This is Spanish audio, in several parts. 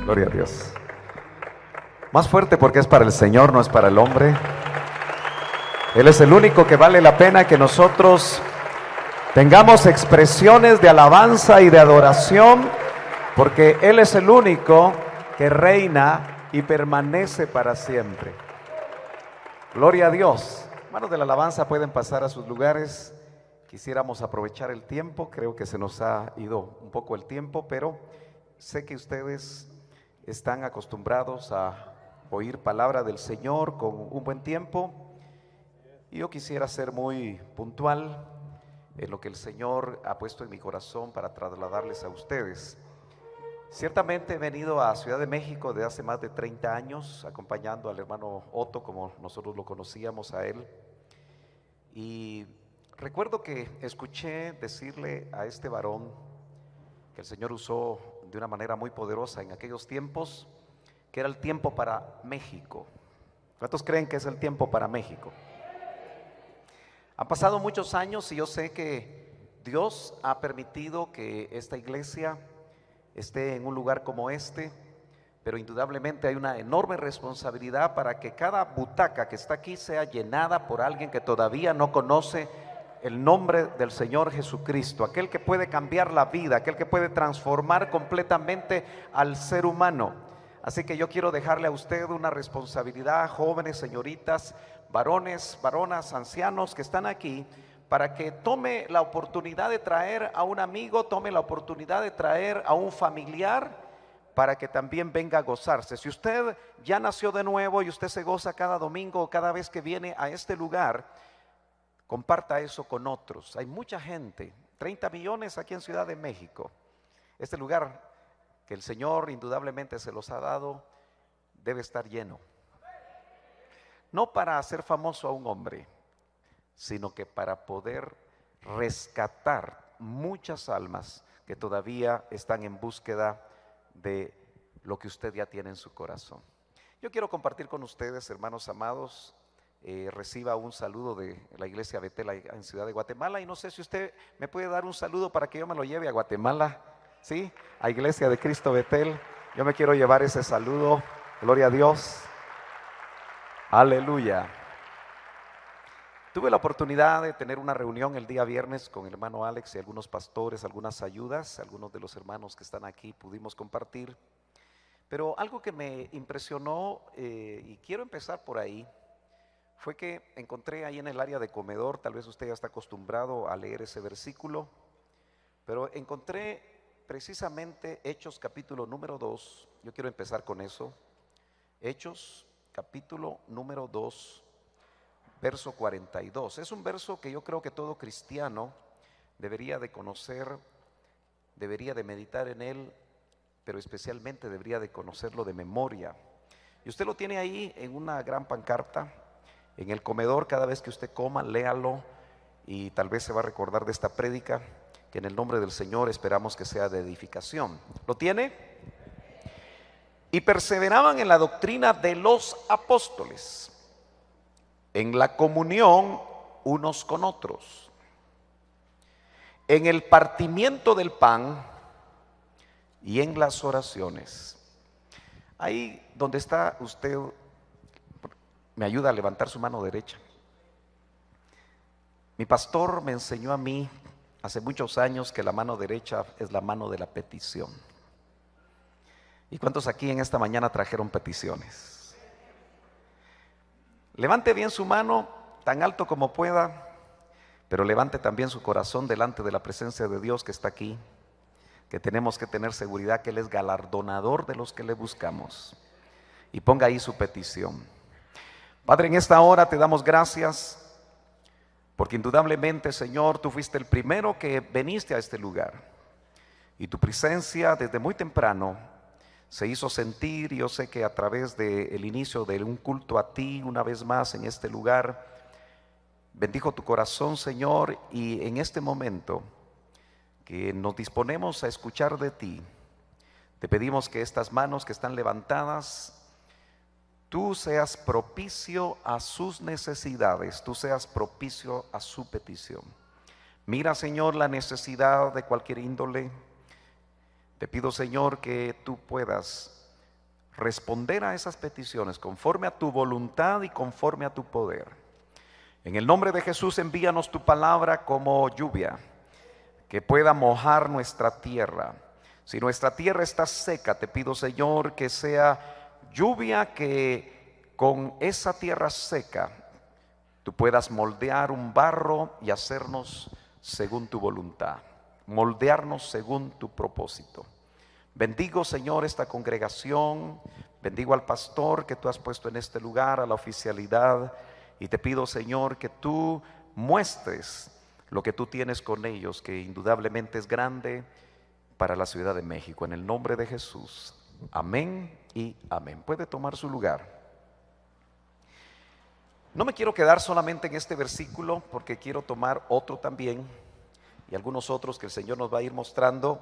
Gloria a Dios. Más fuerte porque es para el Señor, no es para el hombre. Él es el único que vale la pena que nosotros tengamos expresiones de alabanza y de adoración, porque Él es el único que reina y permanece para siempre. Gloria a Dios. Hermanos de la alabanza, pueden pasar a sus lugares. Quisiéramos aprovechar el tiempo, creo que se nos ha ido un poco el tiempo, pero sé que ustedes están acostumbrados a oír palabra del Señor con un buen tiempo, y yo quisiera ser muy puntual en lo que el Señor ha puesto en mi corazón para trasladarles a ustedes. Ciertamente he venido a Ciudad de México de hace más de 30 años, acompañando al hermano Otto, como nosotros lo conocíamos a él, y recuerdo que escuché decirle a este varón que el Señor usó de una manera muy poderosa en aquellos tiempos, que era el tiempo para México. ¿Cuántos creen que es el tiempo para México? Han pasado muchos años y yo sé que Dios ha permitido que esta iglesia esté en un lugar como este, pero indudablemente hay una enorme responsabilidad para que cada butaca que está aquí sea llenada por alguien que todavía no conoce el nombre del Señor Jesucristo, aquel que puede cambiar la vida, aquel que puede transformar completamente al ser humano. Así que yo quiero dejarle a usted una responsabilidad, jóvenes, señoritas, varones, varonas, ancianos que están aquí, para que tome la oportunidad de traer a un amigo, tome la oportunidad de traer a un familiar, para que también venga a gozarse. Si usted ya nació de nuevo y usted se goza cada domingo o cada vez que viene a este lugar, comparta eso con otros. Hay mucha gente, 30 millones aquí en Ciudad de México. Este lugar que el Señor indudablemente se los ha dado debe estar lleno. No para hacer famoso a un hombre, sino que para poder rescatar muchas almas que todavía están en búsqueda de lo que usted ya tiene en su corazón. Yo quiero compartir con ustedes, hermanos amados, reciba un saludo de la iglesia Betel en Ciudad de Guatemala, y no sé si usted me puede dar un saludo para que yo me lo lleve a Guatemala, ¿sí? A Iglesia de Cristo Betel, yo me quiero llevar ese saludo, gloria a Dios, aleluya. Tuve la oportunidad de tener una reunión el día viernes con el hermano Alex y algunos pastores, algunas ayudas, algunos de los hermanos que están aquí pudimos compartir, pero algo que me impresionó, y quiero empezar por ahí, fue que encontré ahí en el área de comedor, tal vez usted ya está acostumbrado a leer ese versículo, pero encontré precisamente Hechos capítulo número 2, yo quiero empezar con eso, Hechos capítulo número 2, verso 42. Es un verso que yo creo que todo cristiano debería de conocer, debería de meditar en él, pero especialmente debería de conocerlo de memoria. Y usted lo tiene ahí en una gran pancarta, en el comedor. Cada vez que usted coma, léalo, y tal vez se va a recordar de esta prédica, que en el nombre del Señor esperamos que sea de edificación. ¿Lo tiene? Y perseveraban en la doctrina de los apóstoles, en la comunión unos con otros, en el partimiento del pan y en las oraciones. Ahí donde está usted, me ayuda a levantar su mano derecha. Mi pastor me enseñó a mí hace muchos años que la mano derecha es la mano de la petición. ¿Y cuántos aquí en esta mañana trajeron peticiones? Levante bien su mano, tan alto como pueda, pero levante también su corazón delante de la presencia de Dios que está aquí, que tenemos que tener seguridad que Él es galardonador de los que le buscamos. Y ponga ahí su petición. Padre, en esta hora te damos gracias, porque indudablemente, Señor, tú fuiste el primero que viniste a este lugar, y tu presencia desde muy temprano se hizo sentir. Y yo sé que a través del inicio de un culto a ti una vez más en este lugar, bendijo tu corazón, Señor, y en este momento que nos disponemos a escuchar de ti, te pedimos que estas manos que están levantadas, tú seas propicio a sus necesidades, tú seas propicio a su petición. Mira, Señor, la necesidad de cualquier índole. Te pido, Señor, que tú puedas responder a esas peticiones conforme a tu voluntad y conforme a tu poder. En el nombre de Jesús, envíanos tu palabra como lluvia, que pueda mojar nuestra tierra. Si nuestra tierra está seca, te pido, Señor, que sea lluvia que con esa tierra seca tú puedas moldear un barro y hacernos según tu voluntad, moldearnos según tu propósito. Bendigo, Señor, esta congregación, bendigo al pastor que tú has puesto en este lugar, a la oficialidad, y te pido, Señor, que tú muestres lo que tú tienes con ellos, que indudablemente es grande para la Ciudad de México. En el nombre de Jesús, amén y amén. Puede tomar su lugar. No me quiero quedar solamente en este versículo, porque quiero tomar otro también y algunos otros que el Señor nos va a ir mostrando.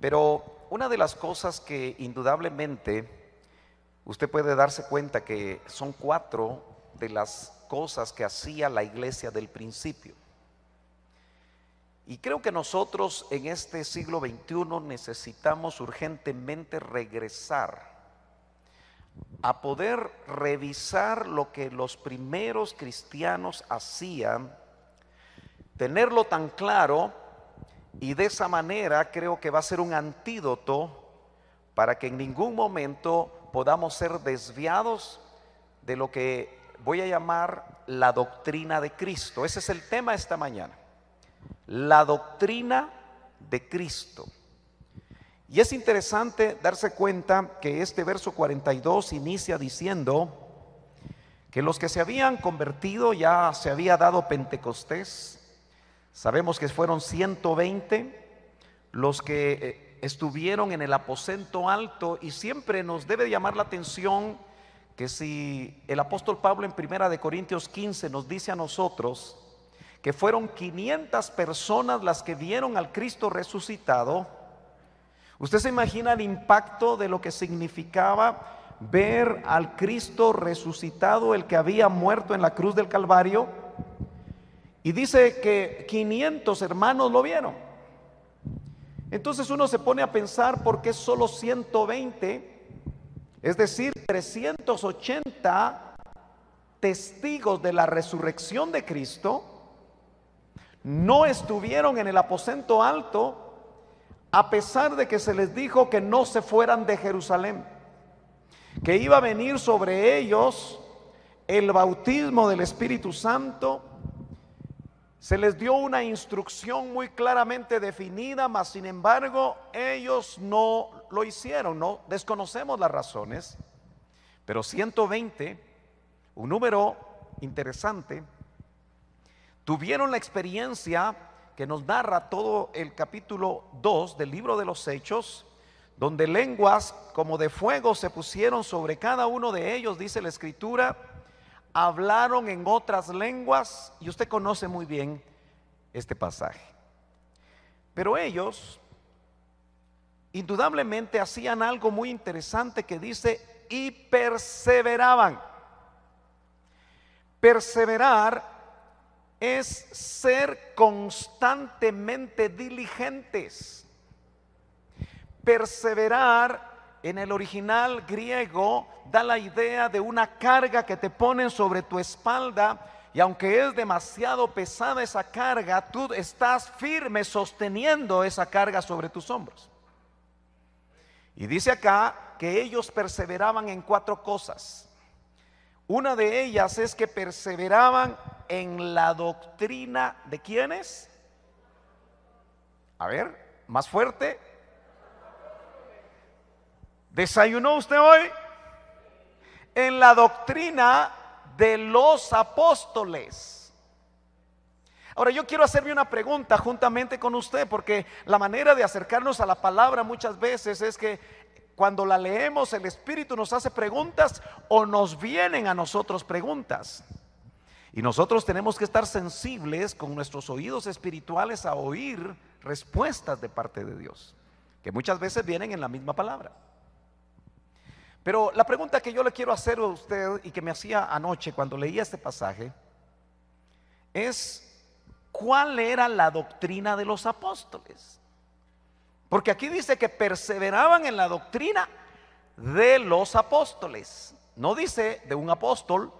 Pero una de las cosas que indudablemente usted puede darse cuenta que son 4 de las cosas que hacía la iglesia del principio. Y creo que nosotros en este siglo XXI necesitamos urgentemente regresar a poder revisar lo que los primeros cristianos hacían, tenerlo tan claro, y de esa manera creo que va a ser un antídoto para que en ningún momento podamos ser desviados de lo que voy a llamar la doctrina de Cristo. Ese es el tema esta mañana, la doctrina de Cristo. Y es interesante darse cuenta que este verso 42 inicia diciendo que los que se habían convertido, ya se había dado Pentecostés. Sabemos que fueron 120 los que estuvieron en el aposento alto, y siempre nos debe llamar la atención que si el apóstol Pablo en 1 Corintios 15 nos dice a nosotros que fueron 500 personas las que vieron al Cristo resucitado, usted se imagina el impacto de lo que significaba ver al Cristo resucitado, el que había muerto en la cruz del Calvario. Y dice que 500 hermanos lo vieron. Entonces uno se pone a pensar por qué solo 120, es decir, 380 testigos de la resurrección de Cristo no estuvieron en el aposento alto, a pesar de que se les dijo que no se fueran de Jerusalén, que iba a venir sobre ellos el bautismo del Espíritu Santo. Se les dio una instrucción muy claramente definida, mas sin embargo ellos no lo hicieron. No desconocemos las razones, pero 120, un número interesante, tuvieron la experiencia que nos narra todo el capítulo 2 del libro de los Hechos, donde lenguas como de fuego se pusieron sobre cada uno de ellos, dice la Escritura. Hablaron en otras lenguas, y usted conoce muy bien este pasaje. Pero ellos indudablemente hacían algo muy interesante que dice: y perseveraban. Perseverar es ser constantemente diligentes. Perseverar en el original griego da la idea de una carga que te ponen sobre tu espalda, y aunque es demasiado pesada esa carga, tú estás firme sosteniendo esa carga sobre tus hombros. Y dice acá que ellos perseveraban en 4 cosas. Una de ellas es que perseveraban en la doctrina de ¿quiénes? A ver, más fuerte. ¿Desayunó usted hoy? En la doctrina de los apóstoles. Ahora yo quiero hacerme una pregunta juntamente con usted, porque la manera de acercarnos a la palabra muchas veces es que cuando la leemos el Espíritu nos hace preguntas o nos vienen a nosotros preguntas. Y nosotros tenemos que estar sensibles con nuestros oídos espirituales a oír respuestas de parte de Dios, que muchas veces vienen en la misma palabra. Pero la pregunta que yo le quiero hacer a usted y que me hacía anoche cuando leía este pasaje es: ¿cuál era la doctrina de los apóstoles? Porque aquí dice que perseveraban en la doctrina de los apóstoles. No dice de un apóstol,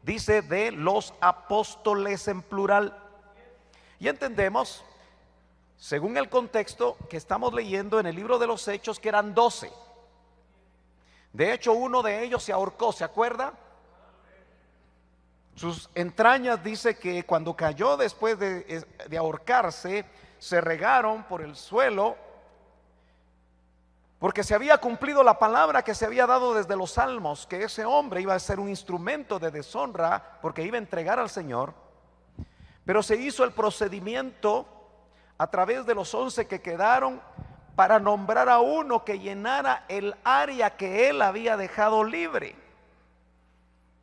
dice de los apóstoles en plural. Y entendemos, según el contexto que estamos leyendo en el libro de los Hechos, que eran 12. De hecho, uno de ellos se ahorcó, ¿se acuerda? Sus entrañas, dice que cuando cayó después de ahorcarse, se regaron por el suelo, porque se había cumplido la palabra que se había dado desde los salmos, que ese hombre iba a ser un instrumento de deshonra, porque iba a entregar al Señor. Pero se hizo el procedimiento a través de los 11 que quedaron, para nombrar a uno que llenara el área que él había dejado libre.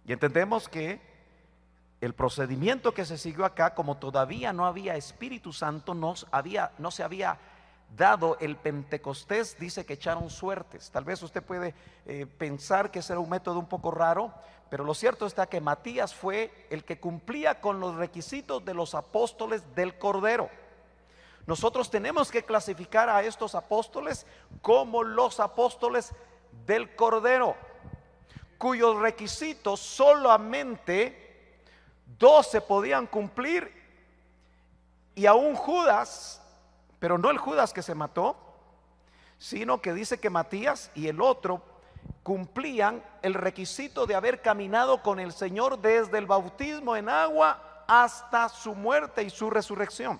Y entendemos que el procedimiento que se siguió acá, como todavía no había Espíritu Santo, no se había dado el Pentecostés, dice que echaron suertes. Tal vez usted puede pensar que ese era un método un poco raro, pero lo cierto está que Matías fue el que cumplía con los requisitos de los apóstoles del Cordero. Nosotros tenemos que clasificar a estos apóstoles como los apóstoles del Cordero, cuyos requisitos solamente 12 podían cumplir, y aún Judas, pero no el Judas que se mató, sino que dice que Matías y el otro cumplían el requisito de haber caminado con el Señor desde el bautismo en agua hasta su muerte y su resurrección.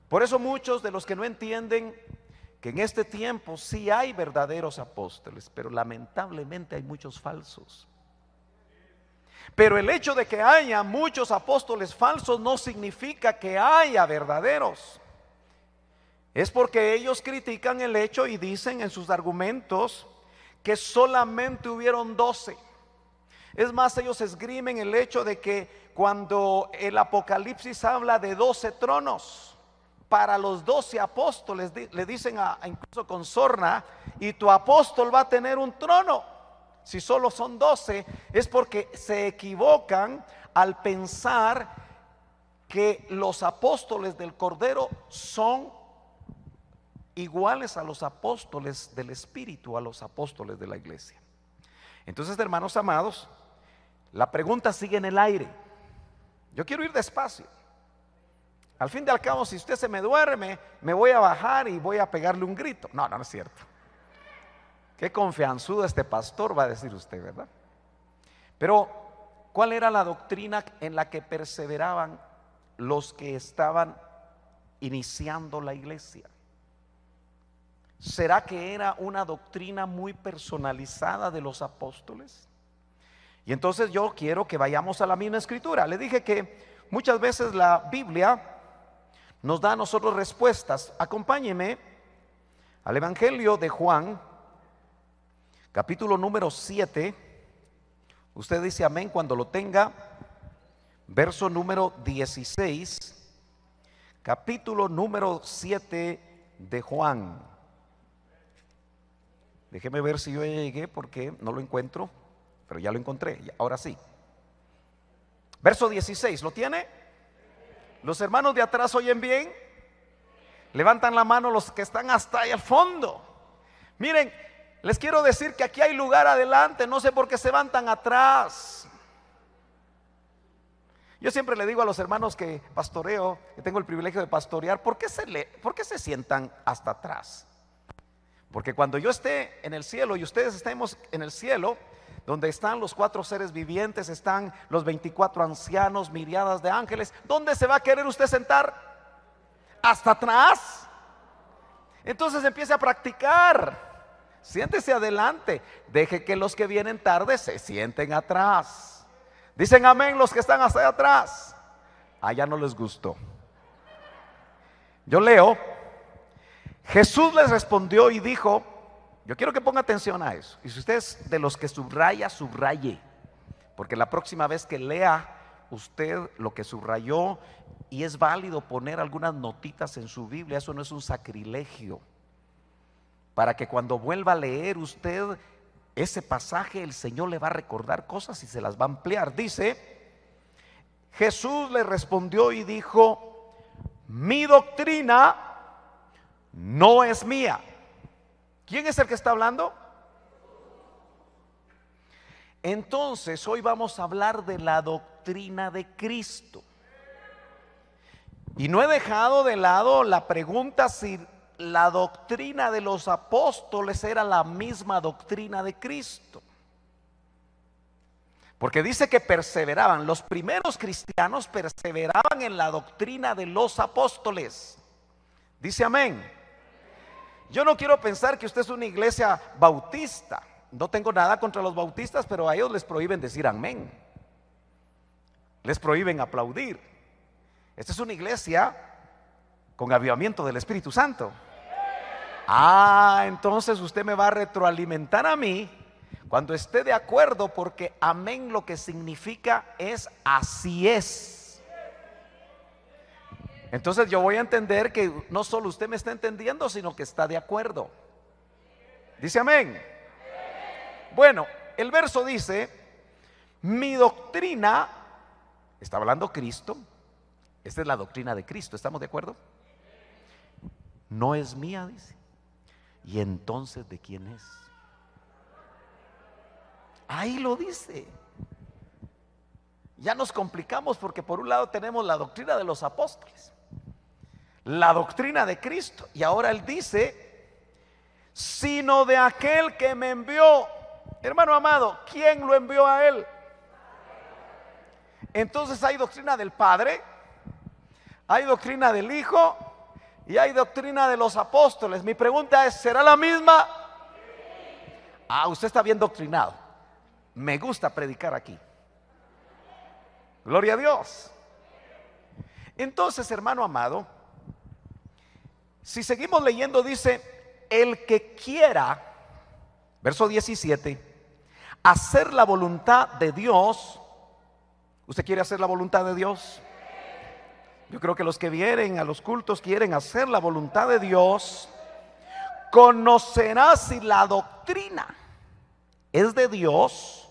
Por eso muchos de los que no entienden que en este tiempo sí hay verdaderos apóstoles, pero lamentablemente hay muchos falsos. Pero el hecho de que haya muchos apóstoles falsos no significa que haya verdaderos. Es porque ellos critican el hecho y dicen en sus argumentos que solamente hubieron 12. Es más, ellos esgrimen el hecho de que cuando el Apocalipsis habla de 12 tronos, para los 12 apóstoles le dicen incluso con sorna, y tu apóstol va a tener un trono. Si solo son 12, es porque se equivocan al pensar que los apóstoles del Cordero son iguales a los apóstoles del Espíritu, a los apóstoles de la iglesia. Entonces, hermanos amados, la pregunta sigue en el aire. Yo quiero ir despacio. Al fin y al cabo, si usted se me duerme, me voy a bajar y voy a pegarle un grito. No, no es cierto. Qué confianzudo este pastor, va a decir usted, ¿verdad? Pero, ¿cuál era la doctrina en la que perseveraban los que estaban iniciando la iglesia? ¿Será que era una doctrina muy personalizada de los apóstoles? Y entonces yo quiero que vayamos a la misma escritura. Le dije que muchas veces la Biblia nos da a nosotros respuestas. Acompáñeme al Evangelio de Juan, capítulo número 7. Usted dice amén cuando lo tenga. Verso número 16, capítulo número 7 de Juan. Déjeme ver si yo ya llegué, porque no lo encuentro, pero ya lo encontré, ahora sí. Verso 16, ¿lo tiene? Los hermanos de atrás oyen bien. Levantan la mano los que están hasta ahí al fondo. Miren, les quiero decir que aquí hay lugar adelante, no sé por qué se van tan atrás. Yo siempre le digo a los hermanos que pastoreo, que tengo el privilegio de pastorear, ¿por qué se sientan hasta atrás? Porque cuando yo esté en el cielo y ustedes estemos en el cielo, donde están los 4 seres vivientes, están los 24 ancianos, miriadas de ángeles, ¿dónde se va a querer usted sentar? ¿Hasta atrás? Entonces empiece a practicar. Siéntese adelante, deje que los que vienen tarde se sienten atrás. Dicen amén los que están hasta allá atrás. Allá no les gustó. Yo leo: Jesús les respondió y dijo, yo quiero que ponga atención a eso, y si usted es de los que subraya, subraye, porque la próxima vez que lea usted lo que subrayó, y es válido poner algunas notitas en su Biblia, eso no es un sacrilegio, para que cuando vuelva a leer usted ese pasaje, el Señor le va a recordar cosas y se las va a ampliar. Dice: Jesús le respondió y dijo, mi doctrina no es mía. ¿Quién es el que está hablando? Entonces, hoy vamos a hablar de la doctrina de Cristo. Y no he dejado de lado la pregunta si la doctrina de los apóstoles era la misma doctrina de Cristo. Porque dice que perseveraban, los primeros cristianos perseveraban en la doctrina de los apóstoles. Dice amén. Yo no quiero pensar que usted es una iglesia bautista. No tengo nada contra los bautistas, pero a ellos les prohíben decir amén. Les prohíben aplaudir. Esta es una iglesia con avivamiento del Espíritu Santo. Entonces usted me va a retroalimentar a mí cuando esté de acuerdo, porque amén lo que significa es así es. Entonces yo voy a entender que no solo usted me está entendiendo, sino que está de acuerdo. Dice amén. Bueno, el verso dice: mi doctrina, está hablando Cristo, esta es la doctrina de Cristo, ¿estamos de acuerdo? No es mía, dice. ¿Y entonces de quién es? Ahí lo dice. Ya nos complicamos porque por un lado tenemos la doctrina de los apóstoles, la doctrina de Cristo, y ahora él dice: sino de aquel que me envió. Hermano amado, ¿quién lo envió a él? Entonces hay doctrina del Padre, hay doctrina del Hijo y hay doctrina de los apóstoles. Mi pregunta es: ¿será la misma? Usted está bien doctrinado. Me gusta predicar aquí. Gloria a Dios. Entonces, hermano amado, si seguimos leyendo, dice: el que quiera, verso 17, hacer la voluntad de Dios. ¿Usted quiere hacer la voluntad de Dios? Yo creo que los que vienen a los cultos quieren hacer la voluntad de Dios. Conocerá si la doctrina es de Dios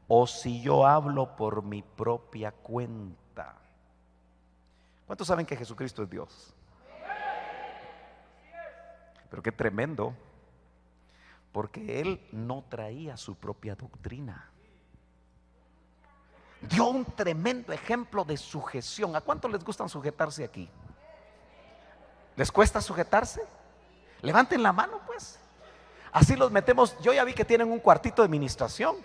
o si yo hablo por mi propia cuenta. ¿Cuántos saben que Jesucristo es Dios? Pero qué tremendo, porque Él no traía su propia doctrina. Dio un tremendo ejemplo de sujeción. ¿A cuántos les gustan sujetarse aquí? ¿Les cuesta sujetarse? Levanten la mano, pues. Así los metemos. Yo ya vi que tienen un cuartito de ministración,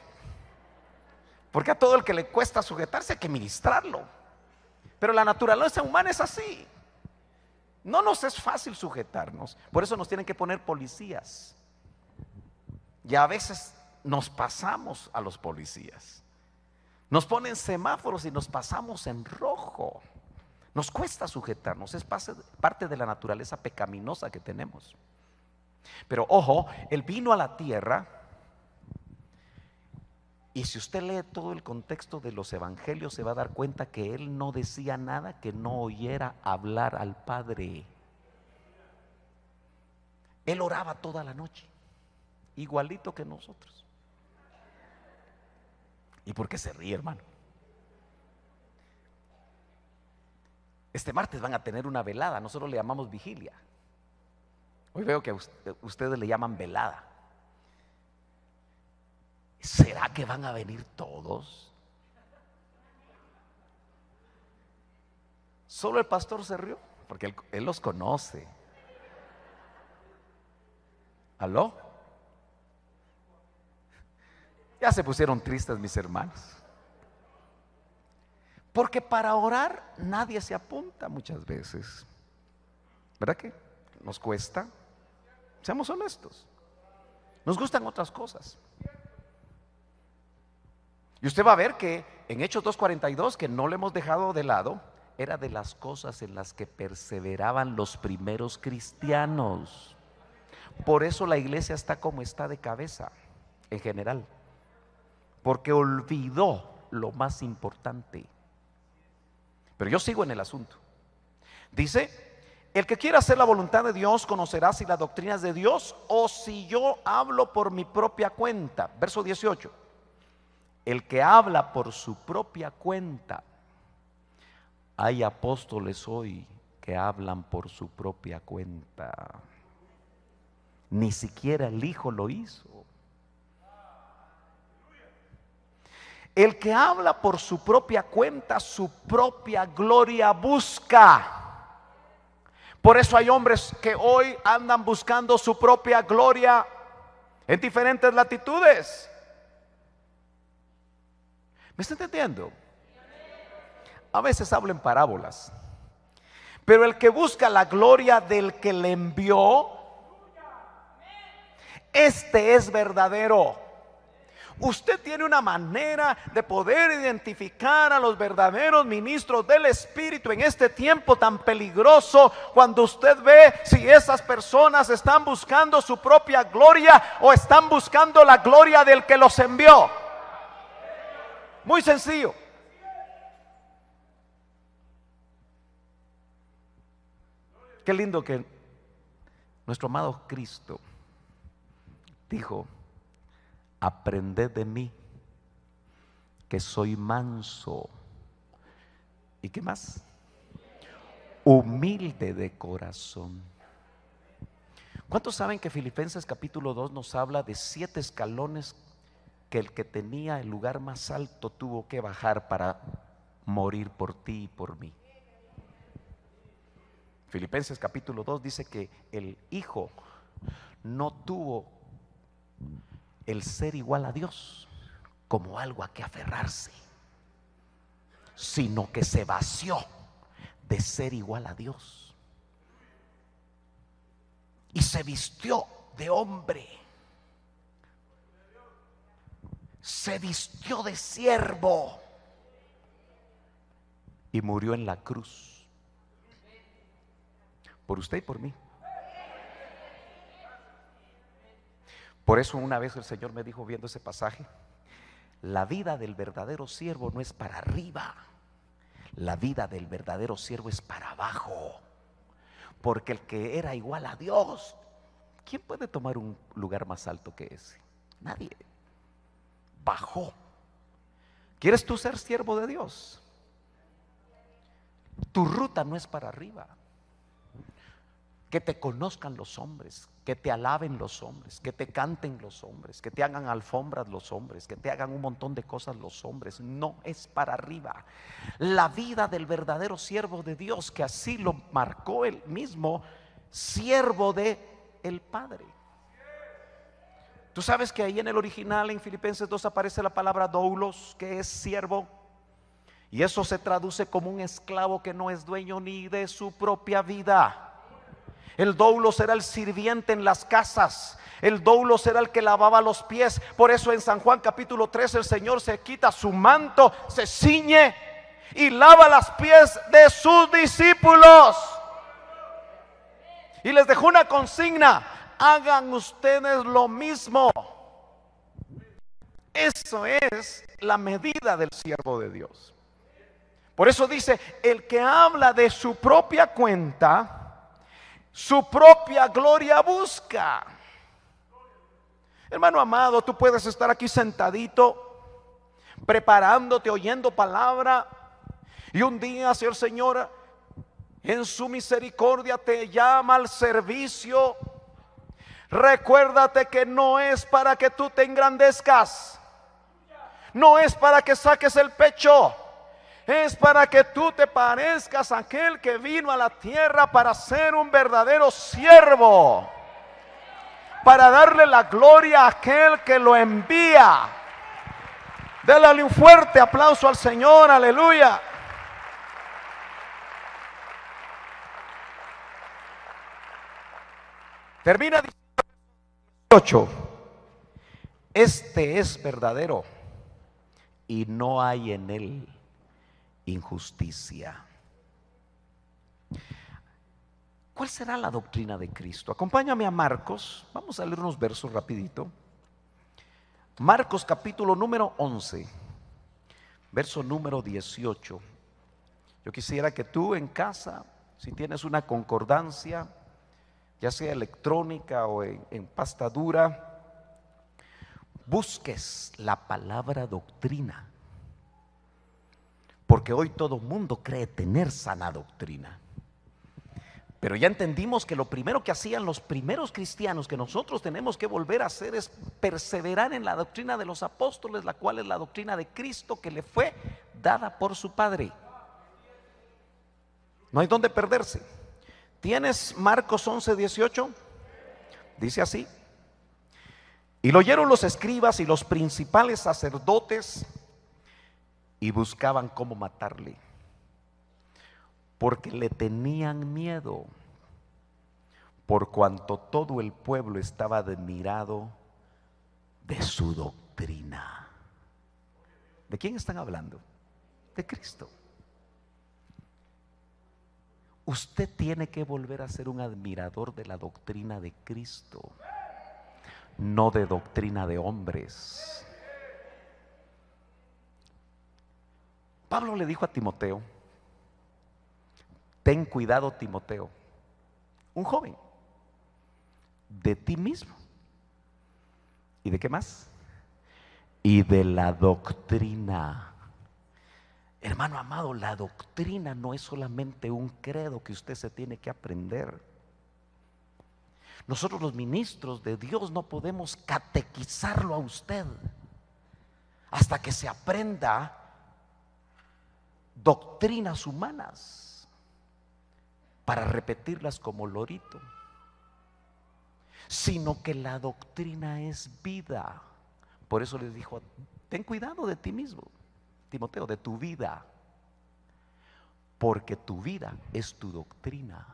porque a todo el que le cuesta sujetarse hay que ministrarlo. Pero la naturaleza humana es así. No nos es fácil sujetarnos. Por eso nos tienen que poner policías. Y a veces nos pasamos a los policías. Nos ponen semáforos y nos pasamos en rojo. Nos cuesta sujetarnos. Es parte de la naturaleza pecaminosa que tenemos. Pero ojo, Él vino a la tierra. Y si usted lee todo el contexto de los evangelios, se va a dar cuenta que Él no decía nada que no oyera hablar al Padre. Él oraba toda la noche, igualito que nosotros. ¿Y por qué se ríe, hermano? Este martes van a tener una velada. Nosotros le llamamos vigilia. Hoy veo que ustedes le llaman velada. ¿Será que van a venir todos? Solo el pastor se rió, porque él los conoce. ¿Aló? Ya se pusieron tristes mis hermanos, porque para orar nadie se apunta muchas veces. ¿Verdad que nos cuesta? Seamos honestos. Nos gustan otras cosas. Y usted va a ver que en Hechos 2:42, que no le hemos dejado de lado, era de las cosas en las que perseveraban los primeros cristianos. Por eso la iglesia está como está de cabeza en general, porque olvidó lo más importante. Pero yo sigo en el asunto. Dice: el que quiera hacer la voluntad de Dios conocerá si la doctrina es de Dios o si yo hablo por mi propia cuenta. Verso 18. El que habla por su propia cuenta. Hay apóstoles hoy que hablan por su propia cuenta. Ni siquiera el Hijo lo hizo. El que habla por su propia cuenta, su propia gloria busca. Por eso hay hombres que hoy andan buscando su propia gloria en diferentes latitudes. ¿Me está entendiendo? A veces hablo en parábolas, pero el que busca la gloria del que le envió, este es verdadero. Usted tiene una manera de poder identificar a los verdaderos ministros del Espíritu en este tiempo tan peligroso, cuando usted ve si esas personas están buscando su propia gloria o están buscando la gloria del que los envió. Muy sencillo. Qué lindo que nuestro amado Cristo dijo: aprended de mí, que soy manso. ¿Y qué más? Humilde de corazón. ¿Cuántos saben que Filipenses capítulo 2 nos habla de 7 escalones que el que tenía el lugar más alto tuvo que bajar para morir por ti y por mí? Filipenses capítulo 2 dice que el Hijo no tuvo el ser igual a Dios como algo a que aferrarse, sino que se vació de ser igual a Dios y se vistió de hombre, se vistió de siervo y murió en la cruz por usted y por mí. Por eso una vez el Señor me dijo, viendo ese pasaje: la vida del verdadero siervo no es para arriba, la vida del verdadero siervo es para abajo. Porque el que era igual a Dios, ¿quién puede tomar un lugar más alto que ese? Nadie. Bajó. ¿Quieres tú ser siervo de Dios? Tu ruta no es para arriba. Que te conozcan los hombres, que te alaben los hombres, que te canten los hombres, que te hagan alfombras los hombres, que te hagan un montón de cosas los hombres. No es para arriba. La vida del verdadero siervo de Dios, que así lo marcó el mismo siervo de el Padre. Tú sabes que ahí en el original, en Filipenses 2, aparece la palabra doulos, que es siervo, y eso se traduce como un esclavo que no es dueño ni de su propia vida. El doulos era el sirviente en las casas. El doulos era el que lavaba los pies. Por eso en San Juan capítulo 3 el Señor se quita su manto, se ciñe y lava los pies de sus discípulos. Y les dejó una consigna: hagan ustedes lo mismo. Eso es la medida del siervo de Dios. Por eso dice: el que habla de su propia cuenta, su propia gloria busca. Hermano amado, tú puedes estar aquí sentadito, preparándote, oyendo palabra, y un día, si el Señor en su misericordia te llama al servicio, recuérdate que no es para que tú te engrandezcas, no es para que saques el pecho, es para que tú te parezcas a aquel que vino a la tierra para ser un verdadero siervo, para darle la gloria a aquel que lo envía. Dale un fuerte aplauso al Señor, aleluya. Termina 18. Este es verdadero y no hay en él injusticia. ¿Cuál será la doctrina de Cristo? Acompáñame a Marcos, vamos a leer unos versos rapidito. Marcos capítulo número 11, verso número 18. Yo quisiera que tú en casa, si tienes una concordancia, ya sea electrónica o en pasta dura, busques la palabra doctrina. Porque hoy todo mundo cree tener sana doctrina, Pero ya entendimos que lo primero que hacían los primeros cristianos, que nosotros tenemos que volver a hacer, es perseverar en la doctrina de los apóstoles, la cual es la doctrina de Cristo que le fue dada por su Padre. No hay donde perderse. ¿Tienes Marcos 11:18? Dice así: y lo oyeron los escribas y los principales sacerdotes y buscaban cómo matarle, porque le tenían miedo, por cuanto todo el pueblo estaba admirado de su doctrina. ¿De quién están hablando? De Cristo. Usted tiene que volver a ser un admirador de la doctrina de Cristo, no de doctrina de hombres. Pablo le dijo a Timoteo: ten cuidado, Timoteo, un joven, de ti mismo. ¿Y de qué más? Y de la doctrina. Hermano amado, la doctrina no es solamente un credo que usted se tiene que aprender. Nosotros los ministros de Dios no podemos catequizarlo a usted hasta que se aprenda doctrinas humanas para repetirlas como lorito, sino que la doctrina es vida. Por eso les dijo: ten cuidado de ti mismo, Timoteo, de tu vida, porque tu vida es tu doctrina.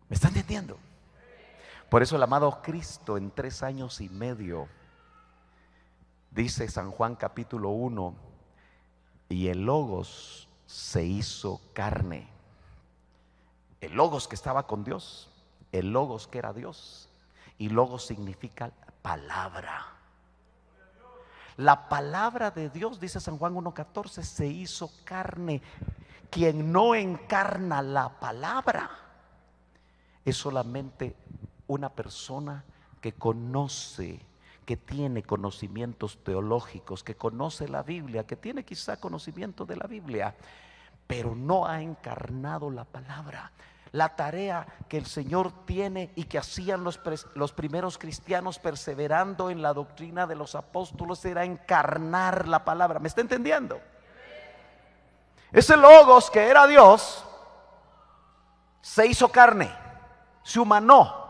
¿Me están entendiendo? Por eso el amado Cristo en 3 años y medio, dice San Juan capítulo 1, y el Logos se hizo carne. El Logos que estaba con Dios, el Logos que era Dios, y Logos significa palabra. La palabra de Dios, dice San Juan 1:14, se hizo carne. Quien no encarna la palabra es solamente una persona que conoce, que tiene conocimientos teológicos, que conoce la Biblia, que tiene quizá conocimiento de la Biblia, pero no ha encarnado la palabra. La tarea que el Señor tiene y que hacían los primeros cristianos perseverando en la doctrina de los apóstoles era encarnar la palabra. ¿Me está entendiendo? Ese Logos que era Dios se hizo carne, se humanó.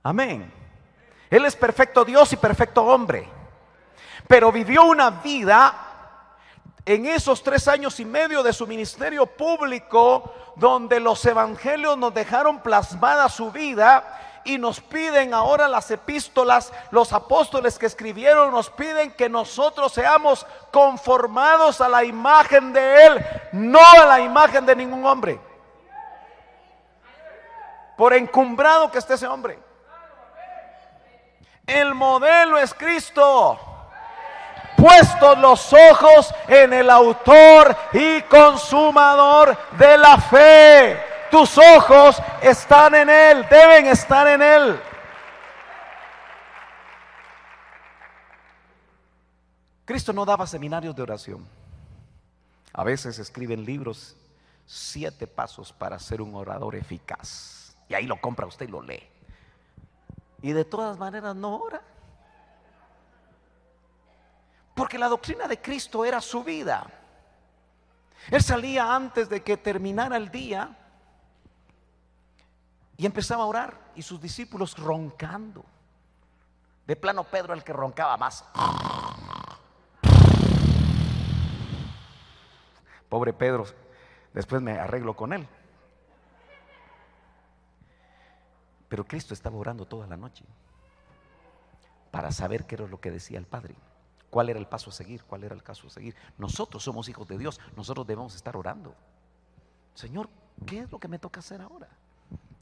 Amén. Él es perfecto Dios y perfecto hombre, pero vivió una vida en esos 3 años y medio de su ministerio público, donde los evangelios nos dejaron plasmada su vida y nos piden ahora las epístolas, los apóstoles que escribieron nos piden que nosotros seamos conformados a la imagen de Él, no a la imagen de ningún hombre, por encumbrado que esté ese hombre. El modelo es Cristo. Puestos los ojos en el autor y consumador de la fe. Tus ojos están en Él, deben estar en Él. Cristo no daba seminarios de oración. A veces escriben libros, 7 pasos para ser un orador eficaz, y ahí lo compra usted y lo lee, y de todas maneras no ora. Porque la doctrina de Cristo era su vida. Él salía antes de que terminara el día y empezaba a orar, y sus discípulos roncando. De plano Pedro el que roncaba más. Pobre Pedro, después me arreglo con él. Pero Cristo estaba orando toda la noche para saber qué era lo que decía el Padre. ¿Cuál era el paso a seguir? ¿Cuál era el caso a seguir? Nosotros somos hijos de Dios, nosotros debemos estar orando. Señor, ¿qué es lo que me toca hacer ahora?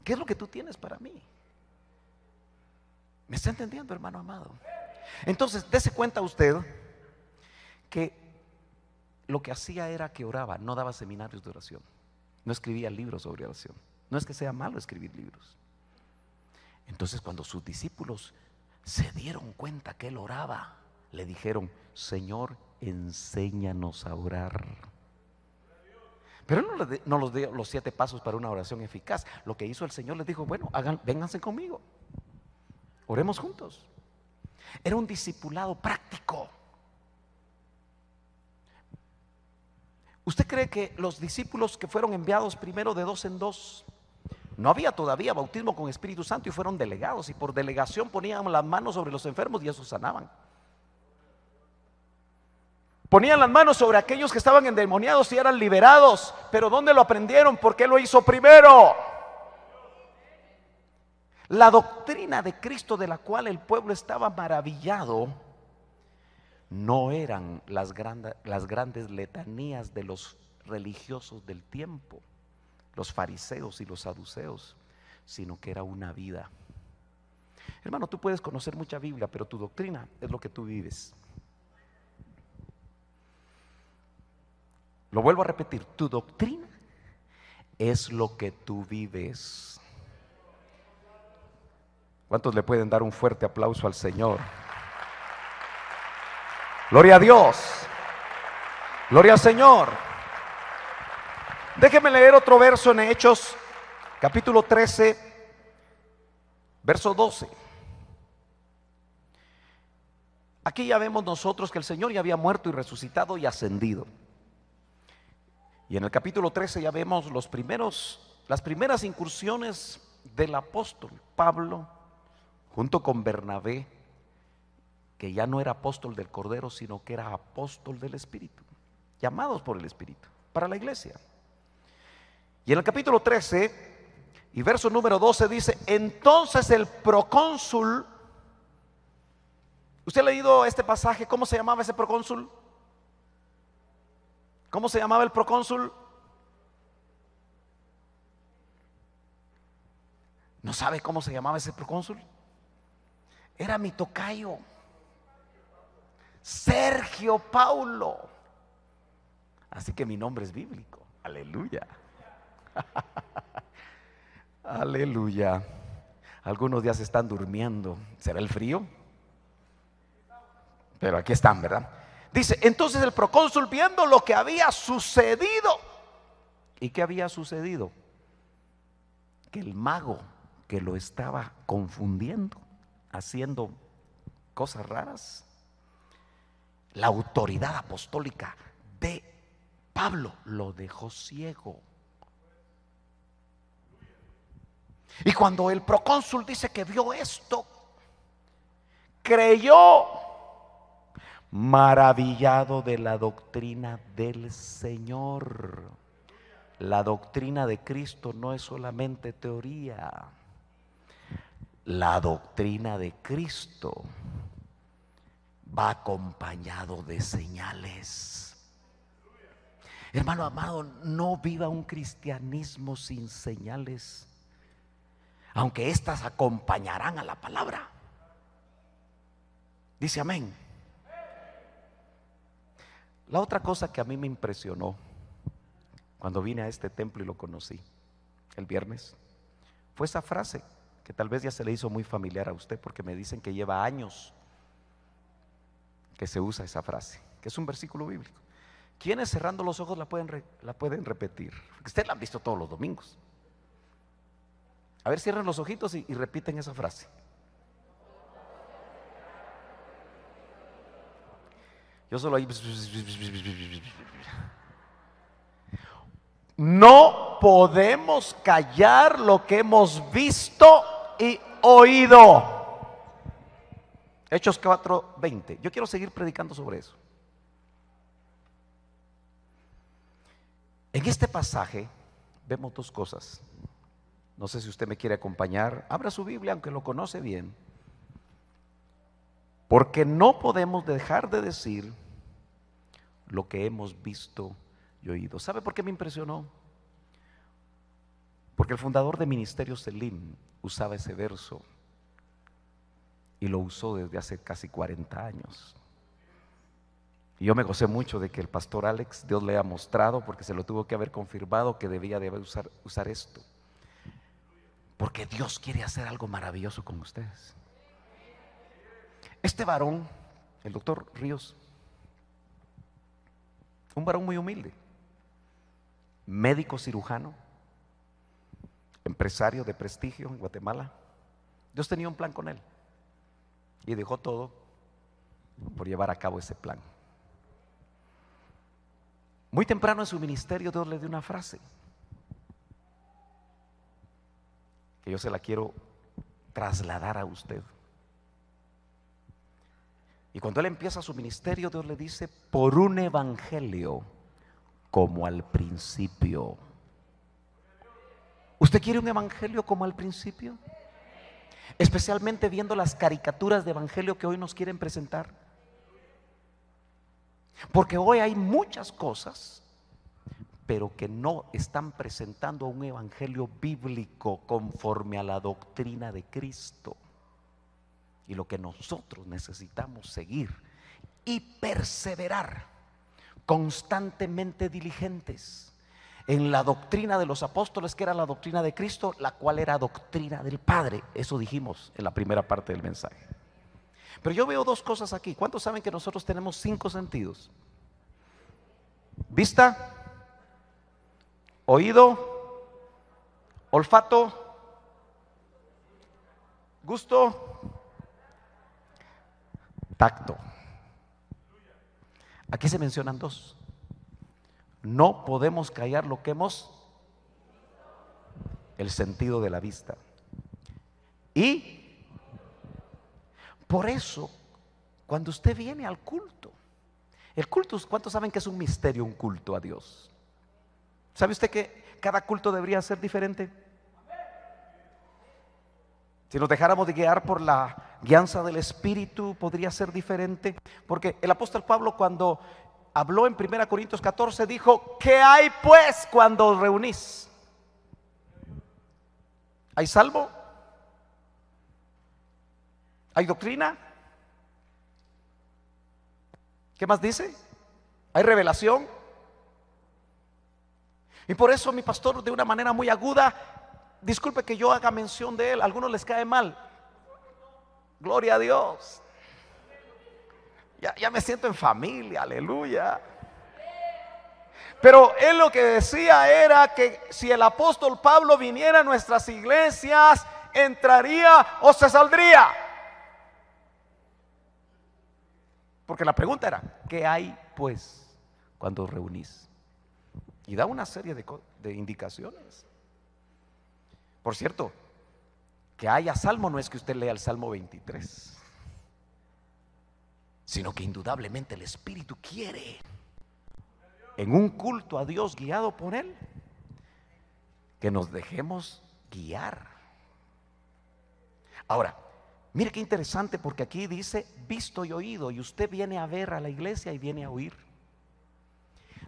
¿Qué es lo que tú tienes para mí? ¿Me está entendiendo, hermano amado? Entonces, dése cuenta usted que lo que hacía era que oraba, no daba seminarios de oración, no escribía libros sobre oración. No es que sea malo escribir libros. Entonces, cuando sus discípulos se dieron cuenta que él oraba, le dijeron: Señor, enséñanos a orar. Pero no los dio los 7 pasos para una oración eficaz. Lo que hizo el Señor, les dijo, bueno, vénganse conmigo, oremos juntos. Era un discipulado práctico. ¿Usted cree que los discípulos que fueron enviados primero de 2 en 2, no había todavía bautismo con Espíritu Santo y fueron delegados, y por delegación ponían las manos sobre los enfermos y esos sanaban? Ponían las manos sobre aquellos que estaban endemoniados y eran liberados. Pero ¿dónde lo aprendieron? ¿Por qué lo hizo primero? La doctrina de Cristo, de la cual el pueblo estaba maravillado, no eran las grandes letanías de los religiosos del tiempo, los fariseos y los saduceos, sino que era una vida. Hermano, tú puedes conocer mucha Biblia, pero tu doctrina es lo que tú vives. Lo vuelvo a repetir, tu doctrina es lo que tú vives. ¿Cuántos le pueden dar un fuerte aplauso al Señor? Gloria a Dios. Gloria al Señor. Déjeme leer otro verso en Hechos, capítulo 13, verso 12. Aquí ya vemos nosotros que el Señor ya había muerto y resucitado y ascendido. Y en el capítulo 13 ya vemos las primeras incursiones del apóstol Pablo junto con Bernabé, que ya no era apóstol del Cordero, sino que era apóstol del Espíritu, llamados por el Espíritu para la iglesia. Y en el capítulo 13 y verso número 12 dice: entonces el procónsul. ¿Usted ha leído este pasaje? ¿Cómo se llamaba ese procónsul? ¿Cómo se llamaba el procónsul? ¿No sabe cómo se llamaba ese procónsul? Era mi tocayo, Sergio Paulo. Así que mi nombre es bíblico. Aleluya. Aleluya. Algunos ya se están durmiendo. ¿Será el frío? Pero aquí están, ¿verdad? Dice: entonces el procónsul, viendo lo que había sucedido. ¿Y qué había sucedido? Que el mago que lo estaba confundiendo, haciendo cosas raras, la autoridad apostólica de Pablo lo dejó ciego. Y cuando el procónsul dice que vio esto, creyó, maravillado de la doctrina del Señor. La doctrina de Cristo no es solamente teoría. La doctrina de Cristo va acompañado de señales. Hermano amado, no viva un cristianismo sin señales, aunque éstas acompañarán a la palabra. Dice amén. La otra cosa que a mí me impresionó cuando vine a este templo y lo conocí el viernes fue esa frase que tal vez ya se le hizo muy familiar a usted, porque me dicen que lleva años que se usa esa frase, que es un versículo bíblico. ¿Quiénes cerrando los ojos la pueden repetir? Porque ustedes la han visto todos los domingos. A ver, cierren los ojitos y repiten esa frase. Yo solo ahí. No podemos callar lo que hemos visto y oído. Hechos 4:20. Yo quiero seguir predicando sobre eso. En este pasaje vemos dos cosas. No sé si usted me quiere acompañar. Abra su Biblia, aunque lo conoce bien. Porque no podemos dejar de decir lo que hemos visto y oído. ¿Sabe por qué me impresionó? Porque el fundador de Ministerio Selim usaba ese verso y lo usó desde hace casi 40 años. Y yo me gocé mucho de que el pastor Alex, Dios le haya mostrado, porque se lo tuvo que haber confirmado, que debía de usar esto. Porque Dios quiere hacer algo maravilloso con ustedes. Este varón, el doctor Ríos, un varón muy humilde, médico cirujano, empresario de prestigio en Guatemala. Dios tenía un plan con él y dejó todo por llevar a cabo ese plan. Muy temprano en su ministerio Dios le dio una frase que yo se la quiero trasladar a usted. Y cuando él empieza su ministerio, Dios le dice: por un evangelio como al principio. ¿Usted quiere un evangelio como al principio? Especialmente viendo las caricaturas de evangelio que hoy nos quieren presentar. Porque hoy hay muchas cosas, pero que no están presentando un evangelio bíblico conforme a la doctrina de Cristo. Y lo que nosotros necesitamos seguir y perseverar, constantemente diligentes en la doctrina de los apóstoles, que era la doctrina de Cristo, la cual era doctrina del Padre. Eso dijimos en la primera parte del mensaje. Pero yo veo dos cosas aquí. ¿Cuántos saben que nosotros tenemos 5 sentidos? Vista, oído, olfato, gusto, tacto. Aquí se mencionan 2. No podemos callar lo que hemos, el sentido de la vista. Y por eso, cuando usted viene al culto, el culto, ¿cuántos saben que es un misterio, un culto a Dios? ¿Sabe usted que cada culto debería ser diferente? Si nos dejáramos de guiar por la guianza del Espíritu, podría ser diferente. Porque el apóstol Pablo, cuando habló en 1 Corintios 14, dijo: ¿qué hay pues cuando os reunís? ¿Hay salvo? ¿Hay doctrina? ¿Qué más dice? ¿Hay revelación? Y por eso mi pastor, de una manera muy aguda, disculpe que yo haga mención de él, a algunos les cae mal. Gloria a Dios. Ya me siento en familia, aleluya. Pero él lo que decía era que si el apóstol Pablo viniera a nuestras iglesias, entraría o se saldría. Porque la pregunta era: ¿qué hay pues cuando os reunís? Y da una serie de indicaciones. Por cierto, que haya salmo no es que usted lea el Salmo 23, sino que indudablemente el Espíritu quiere, en un culto a Dios guiado por Él, que nos dejemos guiar. Ahora, mire qué interesante, porque aquí dice visto y oído, y usted viene a ver a la iglesia y viene a oír.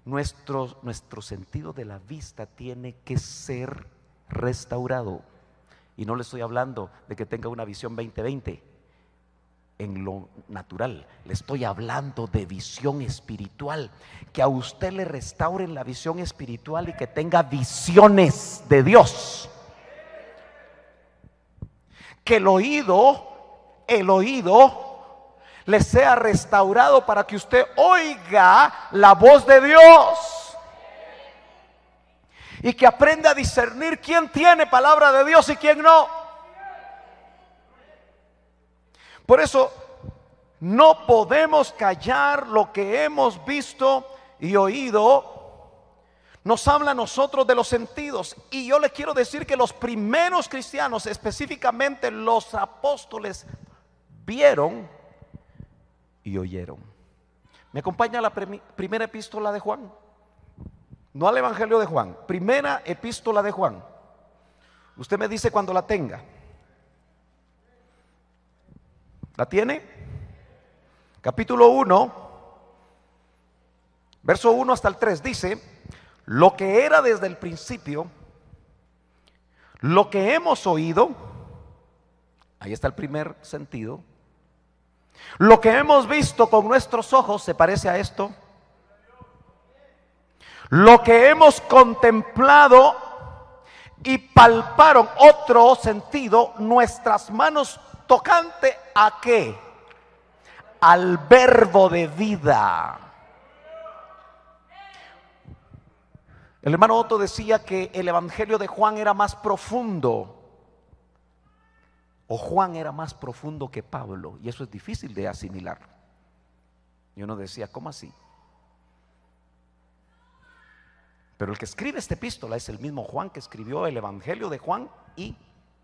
Nuestro sentido de la vista tiene que ser restaurado. Y no le estoy hablando de que tenga una visión 20/20 en lo natural, le estoy hablando de visión espiritual. Que a usted le restauren la visión espiritual y que tenga visiones de Dios. Que el oído le sea restaurado para que usted oiga la voz de Dios. Y que aprenda a discernir quién tiene palabra de Dios y quién no. Por eso no podemos callar lo que hemos visto y oído. Nos habla a nosotros de los sentidos. Y yo le quiero decir que los primeros cristianos, específicamente los apóstoles, vieron y oyeron. ¿Me acompaña a la primera epístola de Juan? No al Evangelio de Juan, primera epístola de Juan. Usted me dice cuando la tenga. ¿La tiene? Capítulo 1, verso 1 hasta el 3 dice: lo que era desde el principio, lo que hemos oído, ahí está el primer sentido, lo que hemos visto con nuestros ojos, se parece a esto, lo que hemos contemplado y palparon, otro sentido, nuestras manos tocante a ¿qué? Al verbo de vida. El hermano Otto decía que el evangelio de Juan era más profundo, o Juan era más profundo que Pablo, y eso es difícil de asimilar. Y uno decía, ¿cómo así? Pero el que escribe esta epístola es el mismo Juan que escribió el evangelio de Juan y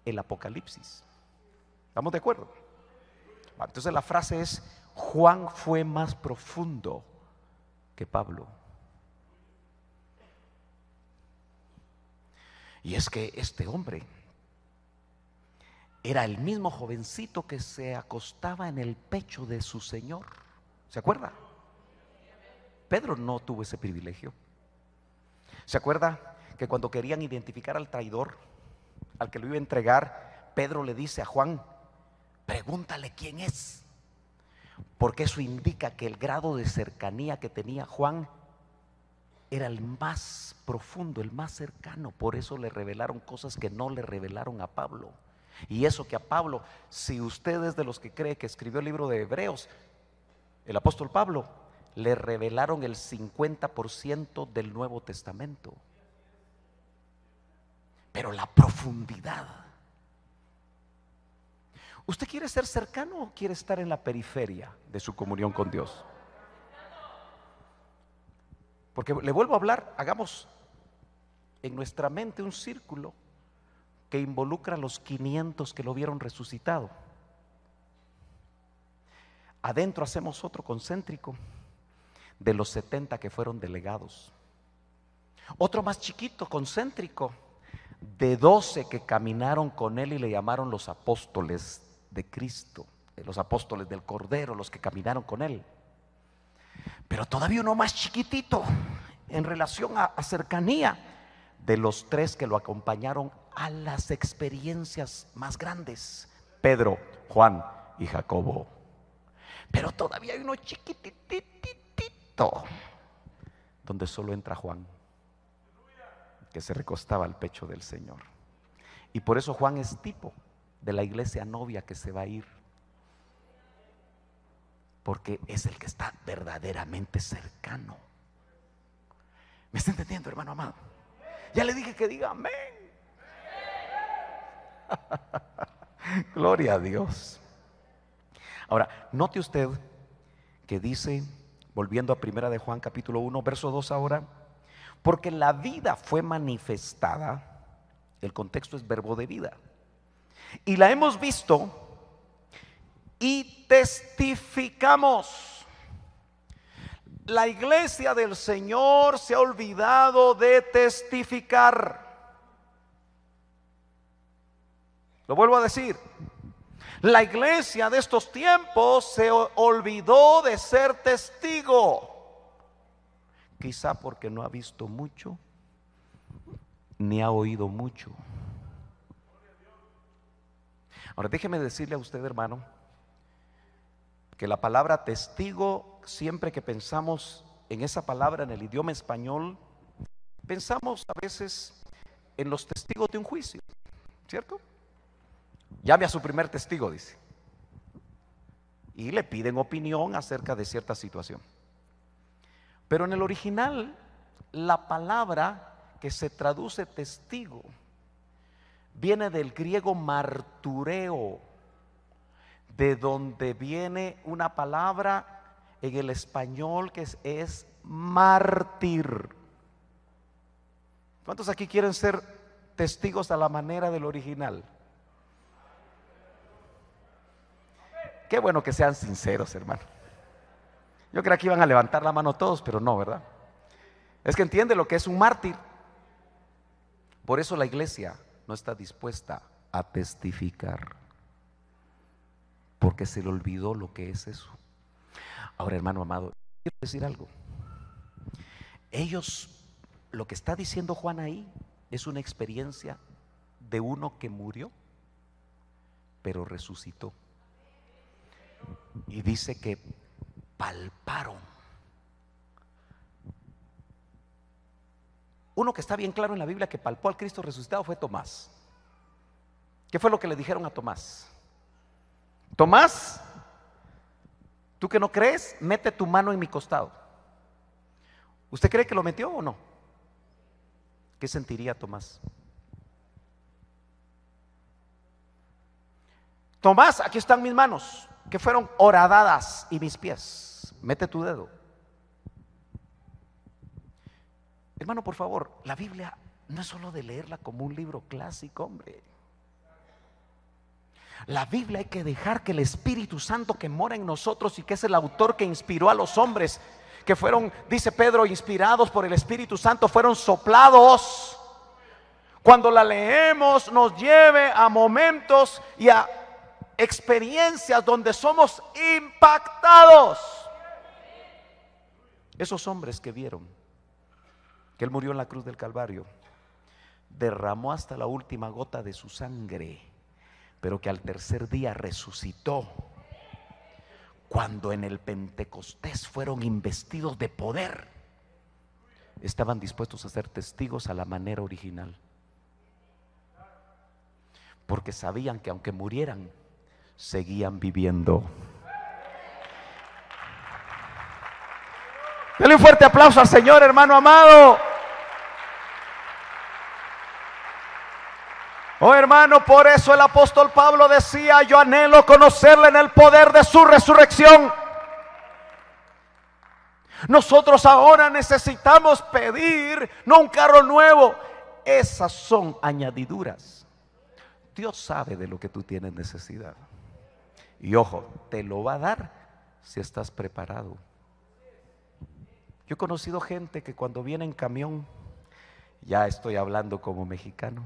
el Apocalipsis. ¿Estamos de acuerdo? Entonces la frase es: Juan fue más profundo que Pablo. Y es que este hombre era el mismo jovencito que se acostaba en el pecho de su Señor. ¿Se acuerda? Pedro no tuvo ese privilegio. ¿Se acuerda que cuando querían identificar al traidor, al que lo iba a entregar, Pedro le dice a Juan: pregúntale quién es? Porque eso indica que el grado de cercanía que tenía Juan era el más profundo, el más cercano. Por eso le revelaron cosas que no le revelaron a Pablo. Y eso que a Pablo, si usted es de los que cree que escribió el libro de Hebreos, el apóstol Pablo, le revelaron el 50% del Nuevo Testamento. Pero la profundidad. ¿Usted quiere ser cercano o quiere estar en la periferia de su comunión con Dios? Porque le vuelvo a hablar, hagamos en nuestra mente un círculo que involucra a los 500 que lo vieron resucitado. Adentro hacemos otro concéntrico de los 70 que fueron delegados. Otro más chiquito, concéntrico, de 12 que caminaron con él y le llamaron los apóstoles de Cristo, los apóstoles del Cordero, los que caminaron con él. Pero todavía uno más chiquitito en relación a cercanía, de los 3 que lo acompañaron a las experiencias más grandes: Pedro, Juan y Jacobo. Pero todavía hay uno chiquititito donde solo entra Juan, que se recostaba al pecho del Señor. Y por eso Juan es tipo de la iglesia novia que se va a ir, porque es el que está verdaderamente cercano. ¿Me está entendiendo, hermano amado? Ya le dije que diga amén. Gloria a Dios. Ahora, note usted que dice, volviendo a primera de Juan capítulo 1, verso 2 ahora: porque la vida fue manifestada. El contexto es verbo de vida. Y la hemos visto y testificamos. La iglesia del Señor se ha olvidado de testificar. Lo vuelvo a decir: la iglesia de estos tiempos se olvidó de ser testigo. Quizá porque no ha visto mucho, ni ha oído mucho. Ahora déjeme decirle a usted, hermano, que la palabra testigo, siempre que pensamos en esa palabra en el idioma español, pensamos a veces en los testigos de un juicio, ¿cierto? Llame a su primer testigo, dice, y le piden opinión acerca de cierta situación. Pero en el original, la palabra que se traduce testigo viene del griego martureo, de donde viene una palabra en el español que es mártir. ¿Cuántos aquí quieren ser testigos a la manera del original? Qué bueno que sean sinceros, hermano. Yo creía que iban a levantar la mano todos, pero no, ¿verdad? Es que entiende lo que es un mártir. Por eso la iglesia no está dispuesta a testificar, porque se le olvidó lo que es eso. Ahora, hermano amado, quiero decir algo. Ellos, lo que está diciendo Juan ahí, es una experiencia de uno que murió, pero resucitó. Y dice que palparon. Uno que está bien claro en la Biblia que palpó al Cristo resucitado fue Tomás. ¿Qué fue lo que le dijeron a Tomás? Tomás, tú que no crees, mete tu mano en mi costado. ¿Usted cree que lo metió o no? ¿Qué sentiría Tomás? Tomás, aquí están mis manos, que fueron horadadas, y mis pies. Mete tu dedo. Hermano, por favor, la Biblia no es solo de leerla como un libro clásico, hombre. La Biblia hay que dejar que el Espíritu Santo que mora en nosotros y que es el autor que inspiró a los hombres, que fueron, dice Pedro, inspirados por el Espíritu Santo, fueron soplados. Cuando la leemos nos lleve a momentos y a experiencias donde somos impactados. Esos hombres que vieron que Él murió en la cruz del Calvario, derramó hasta la última gota de su sangre, pero que al tercer día resucitó. Cuando en el Pentecostés fueron investidos de poder, estaban dispuestos a ser testigos a la manera original, porque sabían que aunque murieran, seguían viviendo. Dale un fuerte aplauso al Señor, hermano amado. Oh, hermano, por eso el apóstol Pablo decía: yo anhelo conocerle en el poder de su resurrección. Nosotros ahora necesitamos pedir no un carro nuevo, esas son añadiduras. Dios sabe de lo que tú tienes necesidad, y ojo, te lo va a dar si estás preparado. Yo he conocido gente que cuando viene en camión, ya estoy hablando como mexicano,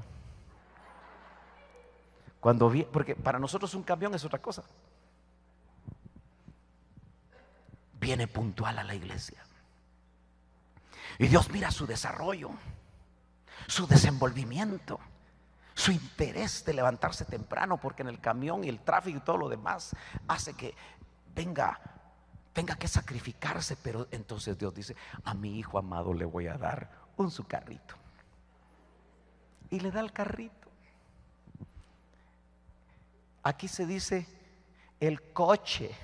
cuando viene, porque para nosotros un camión es otra cosa, viene puntual a la iglesia y Dios mira su desarrollo, su desenvolvimiento, su interés de levantarse temprano, porque en el camión y el tráfico y todo lo demás hace que tenga que sacrificarse. Pero entonces Dios dice: a mi hijo amado le voy a dar su carrito, y le da el carrito. Aquí se dice el coche.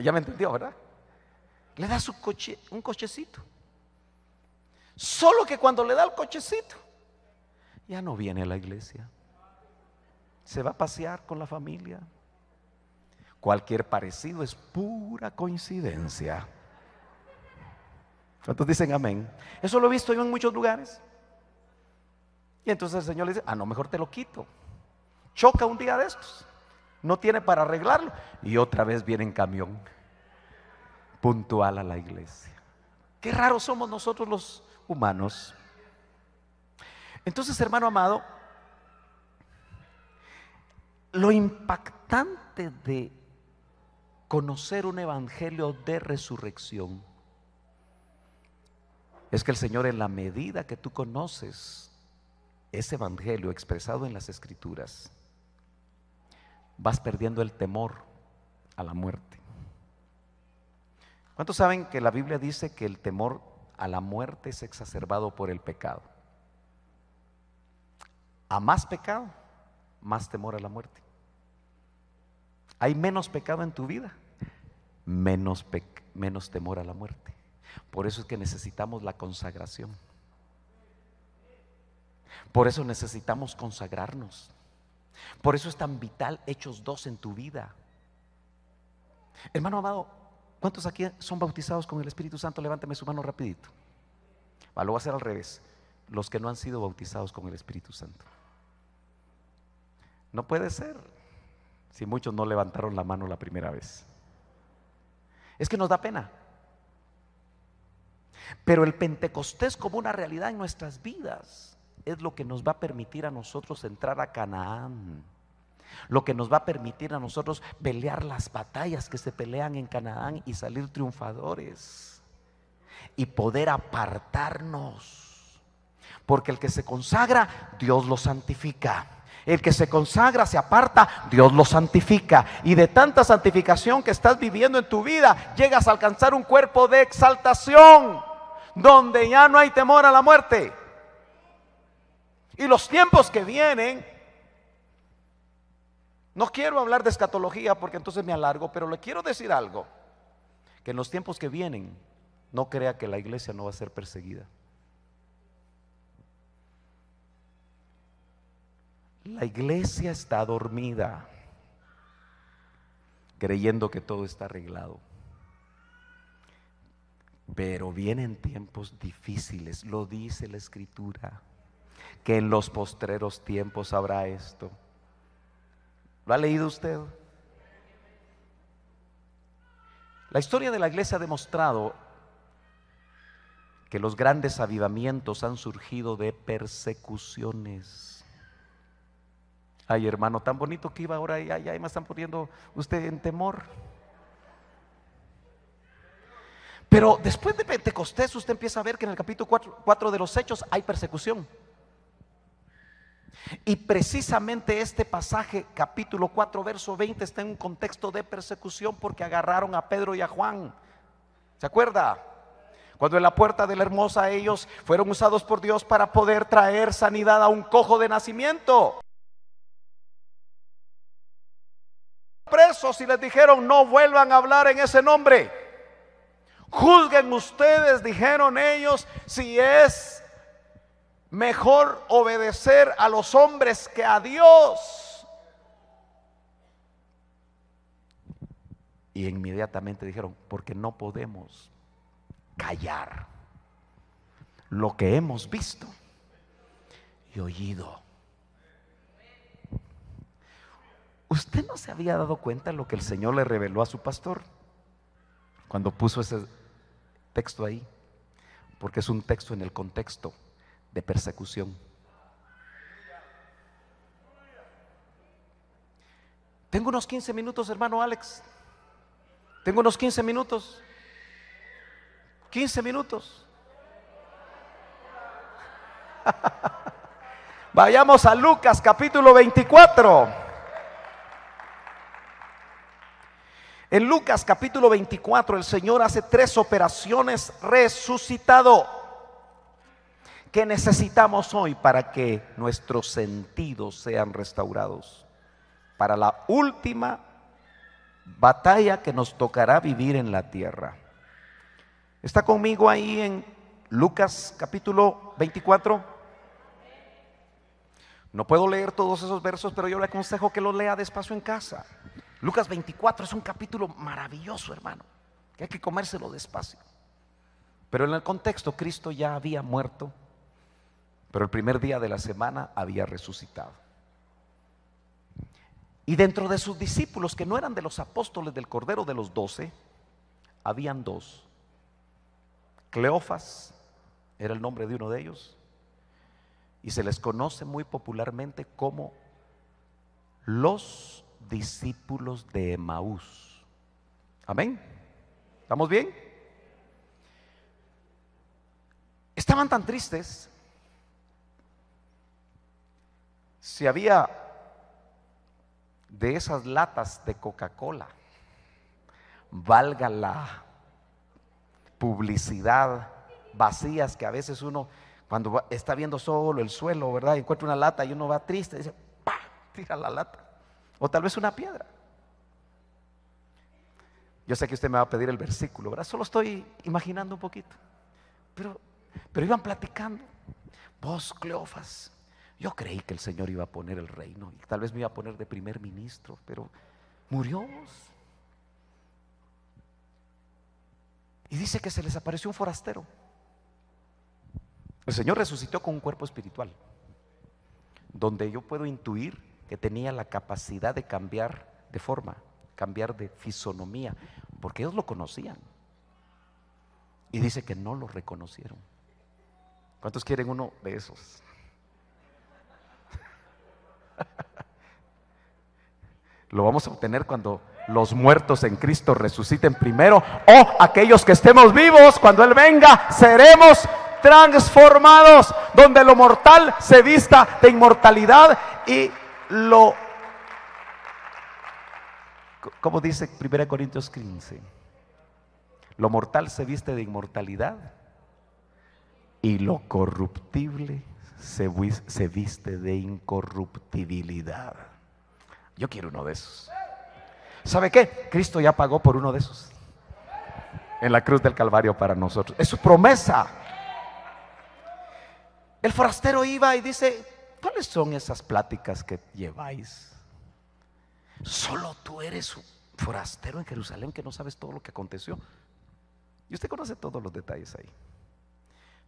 Ya me entendió, ¿verdad? Le da su coche, un cochecito. Solo que cuando le da el cochecito, ya no viene a la iglesia, se va a pasear con la familia. Cualquier parecido es pura coincidencia. ¿Cuántos dicen amén? Eso lo he visto yo en muchos lugares. Y entonces el Señor le dice: no, mejor te lo quito. Choca un día de estos, no tiene para arreglarlo, y otra vez viene en camión, puntual a la iglesia. Qué raros somos nosotros los humanos. Entonces, hermano amado, lo impactante de conocer un evangelio de resurrección es que el Señor, en la medida que tú conoces ese evangelio expresado en las Escrituras, vas perdiendo el temor a la muerte. ¿Cuántos saben que la Biblia dice que el temor a la muerte es exacerbado por el pecado? A más pecado, más temor a la muerte. Hay menos pecado en tu vida, menos temor a la muerte. Por eso es que necesitamos la consagración. Por eso necesitamos consagrarnos. Por eso es tan vital Hechos 2 en tu vida. Hermano amado, ¿cuántos aquí son bautizados con el Espíritu Santo? Levánteme su mano rapidito. Lo voy a hacer al revés. Los que no han sido bautizados con el Espíritu Santo. No puede ser si muchos no levantaron la mano la primera vez. Es que nos da pena. Pero el Pentecostés como una realidad en nuestras vidas es lo que nos va a permitir a nosotros entrar a Canaán, lo que nos va a permitir a nosotros pelear las batallas que se pelean en Canaán y salir triunfadores y poder apartarnos, porque el que se consagra, Dios lo santifica. El que se consagra, se aparta, Dios lo santifica. Y de tanta santificación que estás viviendo en tu vida, llegas a alcanzar un cuerpo de exaltación, donde ya no hay temor a la muerte. Y los tiempos que vienen, no quiero hablar de escatología porque entonces me alargo, pero le quiero decir algo, que en los tiempos que vienen no crea que la iglesia no va a ser perseguida. La iglesia está dormida, creyendo que todo está arreglado. Pero vienen tiempos difíciles, lo dice la Escritura, que en los postreros tiempos habrá esto. ¿Lo ha leído usted? La historia de la iglesia ha demostrado que los grandes avivamientos han surgido de persecuciones. Ay, hermano, tan bonito que iba ahora, ya me están poniendo usted en temor. Pero después de Pentecostés usted empieza a ver que en el capítulo 4 de los Hechos hay persecución. Y precisamente este pasaje, capítulo 4, verso 20, está en un contexto de persecución porque agarraron a Pedro y a Juan. ¿Se acuerda? Cuando en la puerta de la Hermosa ellos fueron usados por Dios para poder traer sanidad a un cojo de nacimiento. Presos y les dijeron: no vuelvan a hablar en ese nombre. Juzguen ustedes, dijeron ellos, si es mejor obedecer a los hombres que a Dios. Y inmediatamente dijeron: porque no podemos callar lo que hemos visto y oído. ¿Usted no se había dado cuenta de lo que el Señor le reveló a su pastor cuando puso ese texto ahí? Porque es un texto en el contexto de persecución. Tengo unos 15 minutos, hermano Alex. Tengo unos 15 minutos. 15 minutos. Vayamos a Lucas capítulo 24. En Lucas capítulo 24 el Señor hace 3 operaciones resucitado que necesitamos hoy para que nuestros sentidos sean restaurados para la última batalla que nos tocará vivir en la tierra. ¿Está conmigo ahí en Lucas capítulo 24? No puedo leer todos esos versos, pero yo le aconsejo que los lea despacio en casa. Lucas 24 es un capítulo maravilloso, hermano, que hay que comérselo despacio. Pero en el contexto, Cristo ya había muerto, pero el primer día de la semana había resucitado. Y dentro de sus discípulos, que no eran de los apóstoles del Cordero de los 12, habían 2. Cleofas era el nombre de uno de ellos, y se les conoce muy popularmente como los discípulos de Emaús. Amén. ¿Estamos bien? Estaban tan tristes. Si había de esas latas de Coca-Cola, valga la publicidad, vacías, que a veces uno cuando está viendo solo el suelo, ¿verdad?, y encuentra una lata y uno va triste, dice ¡pah!, tira la lata. O tal vez una piedra. Yo sé que usted me va a pedir el versículo, ¿verdad? Solo estoy imaginando un poquito. Pero iban platicando. Vos, Cleofas, yo creí que el Señor iba a poner el reino y tal vez me iba a poner de primer ministro, pero murió vos. Y dice que se les apareció un forastero. El Señor resucitó con un cuerpo espiritual, donde yo puedo intuir que tenía la capacidad de cambiar de forma, cambiar de fisonomía, porque ellos lo conocían. Y dice que no lo reconocieron. ¿Cuántos quieren uno de esos? Lo vamos a obtener cuando los muertos en Cristo resuciten primero, o aquellos que estemos vivos cuando Él venga, seremos transformados, donde lo mortal se vista de inmortalidad y como dice 1 Corintios 15, lo mortal se viste de inmortalidad y lo corruptible se viste de incorruptibilidad. Yo quiero uno de esos. ¿Sabe qué? Cristo ya pagó por uno de esos. en la cruz del Calvario para nosotros. Es su promesa. El forastero iba y dice: ¿cuáles son esas pláticas que lleváis? Solo tú eres un forastero en Jerusalén que no sabes todo lo que aconteció. Y usted conoce todos los detalles ahí.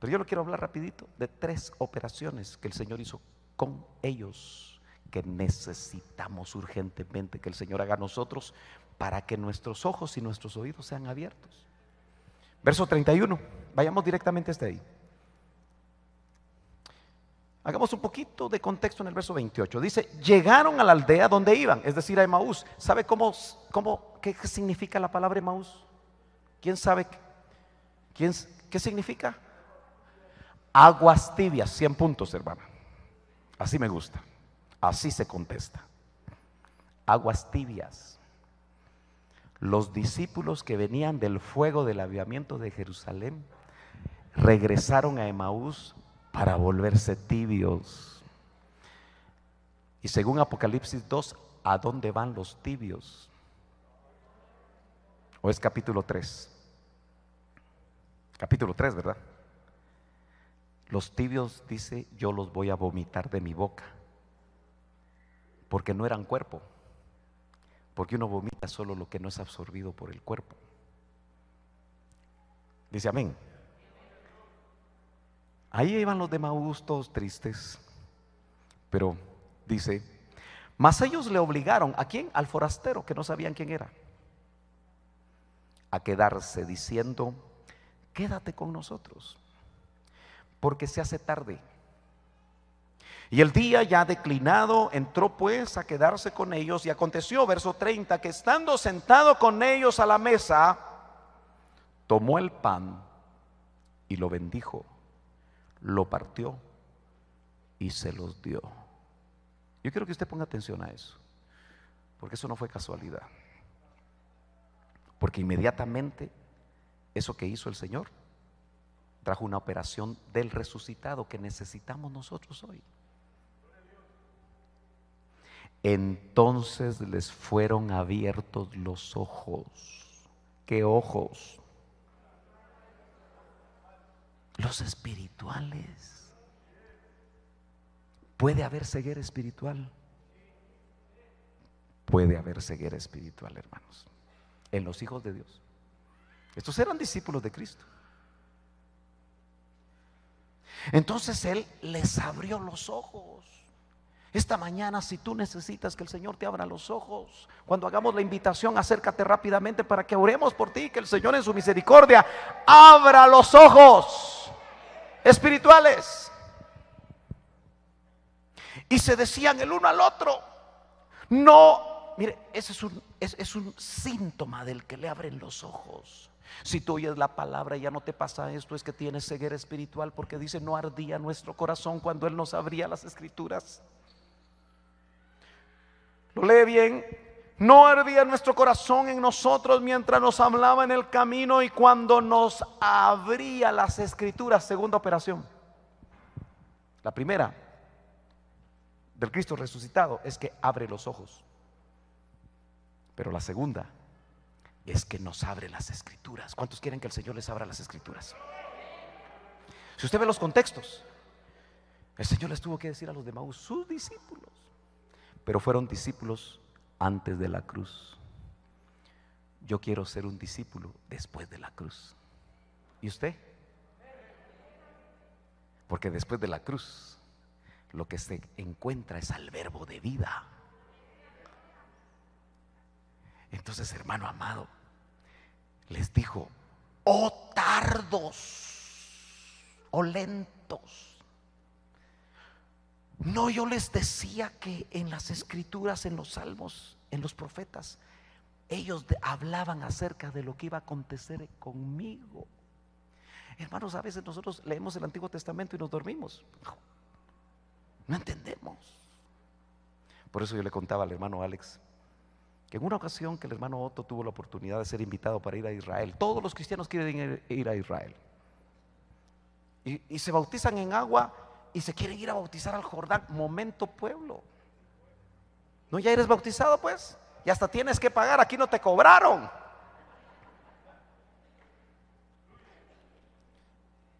Pero yo lo quiero hablar rapidito de 3 operaciones que el Señor hizo con ellos, que necesitamos urgentemente que el Señor haga a nosotros para que nuestros ojos y nuestros oídos sean abiertos. Verso 31, vayamos directamente hasta ahí. Hagamos un poquito de contexto en el verso 28. Dice: llegaron a la aldea donde iban, es decir, a Emaús. ¿Sabe qué significa la palabra Emaús? ¿Quién sabe qué significa? Aguas tibias. 100 puntos, hermana. Así me gusta. Así se contesta. Aguas tibias. Los discípulos que venían del fuego del avivamiento de Jerusalén regresaron a Emaús para volverse tibios. Y según Apocalipsis 2, ¿a dónde van los tibios? ¿O es capítulo 3? Capítulo 3, ¿verdad? Los tibios, dice: yo los voy a vomitar de mi boca, porque no eran cuerpo. Porque uno vomita solo lo que no es absorbido por el cuerpo. Dice amén. Ahí iban los de Emaús todos tristes. Pero dice: mas ellos le obligaron, ¿a quién? Al forastero, que no sabían quién era, a quedarse, diciendo: quédate con nosotros, porque se hace tarde. Y el día ya declinado, entró pues a quedarse con ellos. Y aconteció, verso 30, que estando sentado con ellos a la mesa, tomó el pan y lo bendijo, lo partió y se los dio. Yo quiero que usted ponga atención a eso, porque eso no fue casualidad. Porque inmediatamente eso que hizo el Señor trajo una operación del resucitado que necesitamos nosotros hoy. Entonces les fueron abiertos los ojos. ¿Qué ojos? Los espirituales. ¿Puede haber ceguera espiritual? Puede haber ceguera espiritual, hermanos, en los hijos de Dios. Estos eran discípulos de Cristo. Entonces Él les abrió los ojos. Esta mañana, si tú necesitas que el Señor te abra los ojos, cuando hagamos la invitación, acércate rápidamente para que oremos por ti, que el Señor en su misericordia abra los ojos espirituales. Y se decían el uno al otro: no, mire, ese es un síntoma del que le abren los ojos. Si tú oyes la palabra y ya no te pasa esto, es que tienes ceguera espiritual, porque dice: no ardía nuestro corazón cuando Él nos abría las escrituras. Lo lee bien. No ardía nuestro corazón en nosotros mientras nos hablaba en el camino y cuando nos abría las escrituras. Segunda operación. La primera del Cristo resucitado es que abre los ojos. Pero la segunda es que nos abre las escrituras. ¿Cuántos quieren que el Señor les abra las escrituras? Si usted ve los contextos, el Señor les tuvo que decir a los de Emaús, sus discípulos, pero fueron discípulos antes de la cruz. Yo quiero ser un discípulo después de la cruz. ¿Y usted? Porque después de la cruz lo que se encuentra es al verbo de vida. Entonces, hermano amado, les dijo: oh tardos, oh lentos. No, yo les decía que en las escrituras, en los salmos, en los profetas, ellos hablaban acerca de lo que iba a acontecer conmigo. Hermanos, a veces nosotros leemos el Antiguo Testamento y nos dormimos. No entendemos. Por eso yo le contaba al hermano Alex que en una ocasión que el hermano Otto tuvo la oportunidad de ser invitado para ir a Israel. Todos los cristianos quieren ir a Israel y se bautizan en agua y se quieren ir a bautizar al Jordán. Momento, pueblo, ¿no ya eres bautizado pues? Y hasta tienes que pagar, aquí no te cobraron.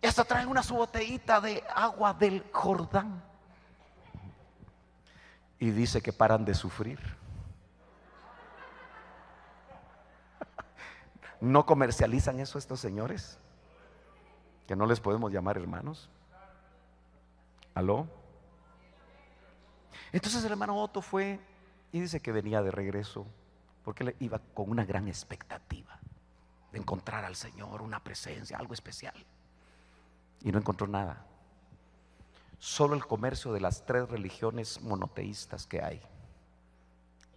Y hasta traen una su botellita de agua del Jordán. Y dice que paran de sufrir. ¿No comercializan eso estos señores? Que no les podemos llamar hermanos. ¿Aló? Entonces el hermano Otto fue y dice que venía de regreso porque le iba con una gran expectativa de encontrar al Señor, una presencia, algo especial. Y no encontró nada. Solo el comercio de las 3 religiones monoteístas que hay.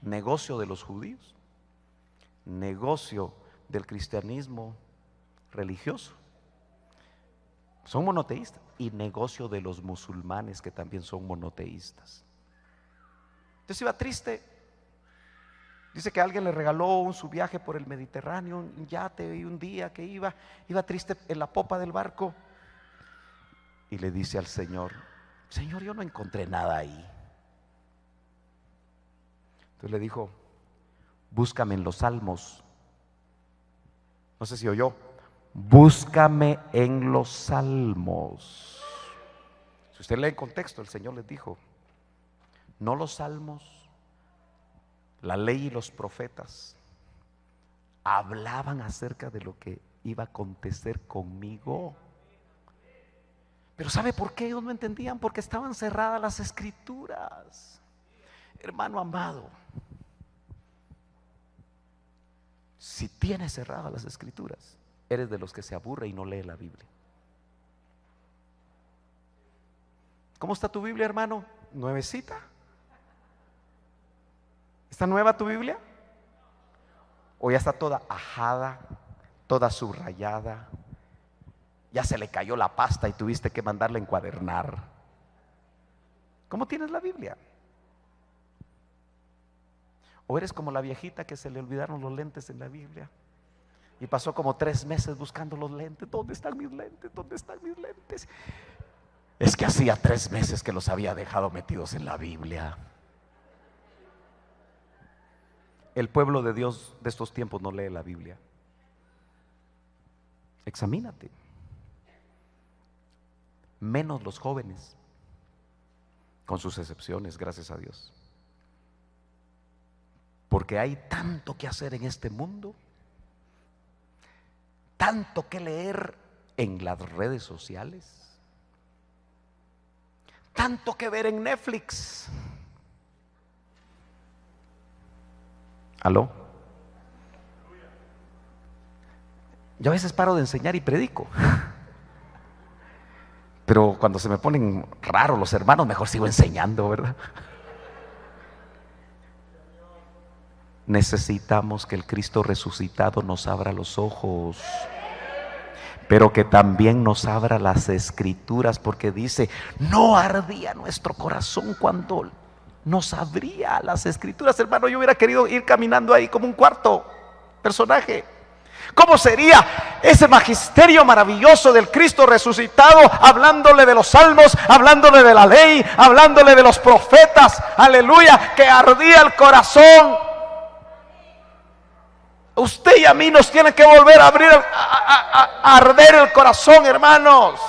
Negocio de los judíos, negocio del cristianismo religioso, son monoteístas, y negocio de los musulmanes que también son monoteístas. Entonces iba triste. Dice que alguien le regaló su viaje por el Mediterráneo, un yate, y un día que iba triste en la popa del barco. Y le dice al Señor: Señor, yo no encontré nada ahí. Entonces le dijo: búscame en los salmos. No sé si oyó. Búscame en los salmos. Si usted lee en contexto, el Señor les dijo: no los salmos, la ley y los profetas hablaban acerca de lo que iba a acontecer conmigo. Pero ¿sabe por qué ellos no entendían? Porque estaban cerradas las escrituras. Hermano amado, si tienes cerradas las escrituras, eres de los que se aburre y no lee la Biblia. ¿Cómo está tu Biblia, hermano? ¿Nuevecita? ¿Está nueva tu Biblia? ¿O ya está toda ajada, toda subrayada? Ya se le cayó la pasta y tuviste que mandarla a encuadernar. ¿Cómo tienes la Biblia? ¿O eres como la viejita que se le olvidaron los lentes en la Biblia y pasó como 3 meses buscando los lentes? ¿Dónde están mis lentes? ¿Dónde están mis lentes? Es que hacía 3 meses que los había dejado metidos en la Biblia. El pueblo de Dios de estos tiempos no lee la Biblia. Examínate. Menos los jóvenes, con sus excepciones, gracias a Dios. Porque hay tanto que hacer en este mundo, tanto que leer en las redes sociales, tanto que ver en Netflix. ¿Aló? Yo a veces paro de enseñar y predico. Pero cuando se me ponen raros los hermanos, mejor sigo enseñando, ¿verdad? Necesitamos que el Cristo resucitado nos abra los ojos, pero que también nos abra las escrituras, porque dice: no ardía nuestro corazón cuando nos abría las escrituras. Hermano, yo hubiera querido ir caminando ahí como un cuarto personaje. ¿Cómo sería ese magisterio maravilloso del Cristo resucitado, hablándole de los salmos, hablándole de la ley, hablándole de los profetas? Aleluya, que ardía el corazón. Usted y a mí nos tiene que volver a abrir, a arder el corazón, hermanos.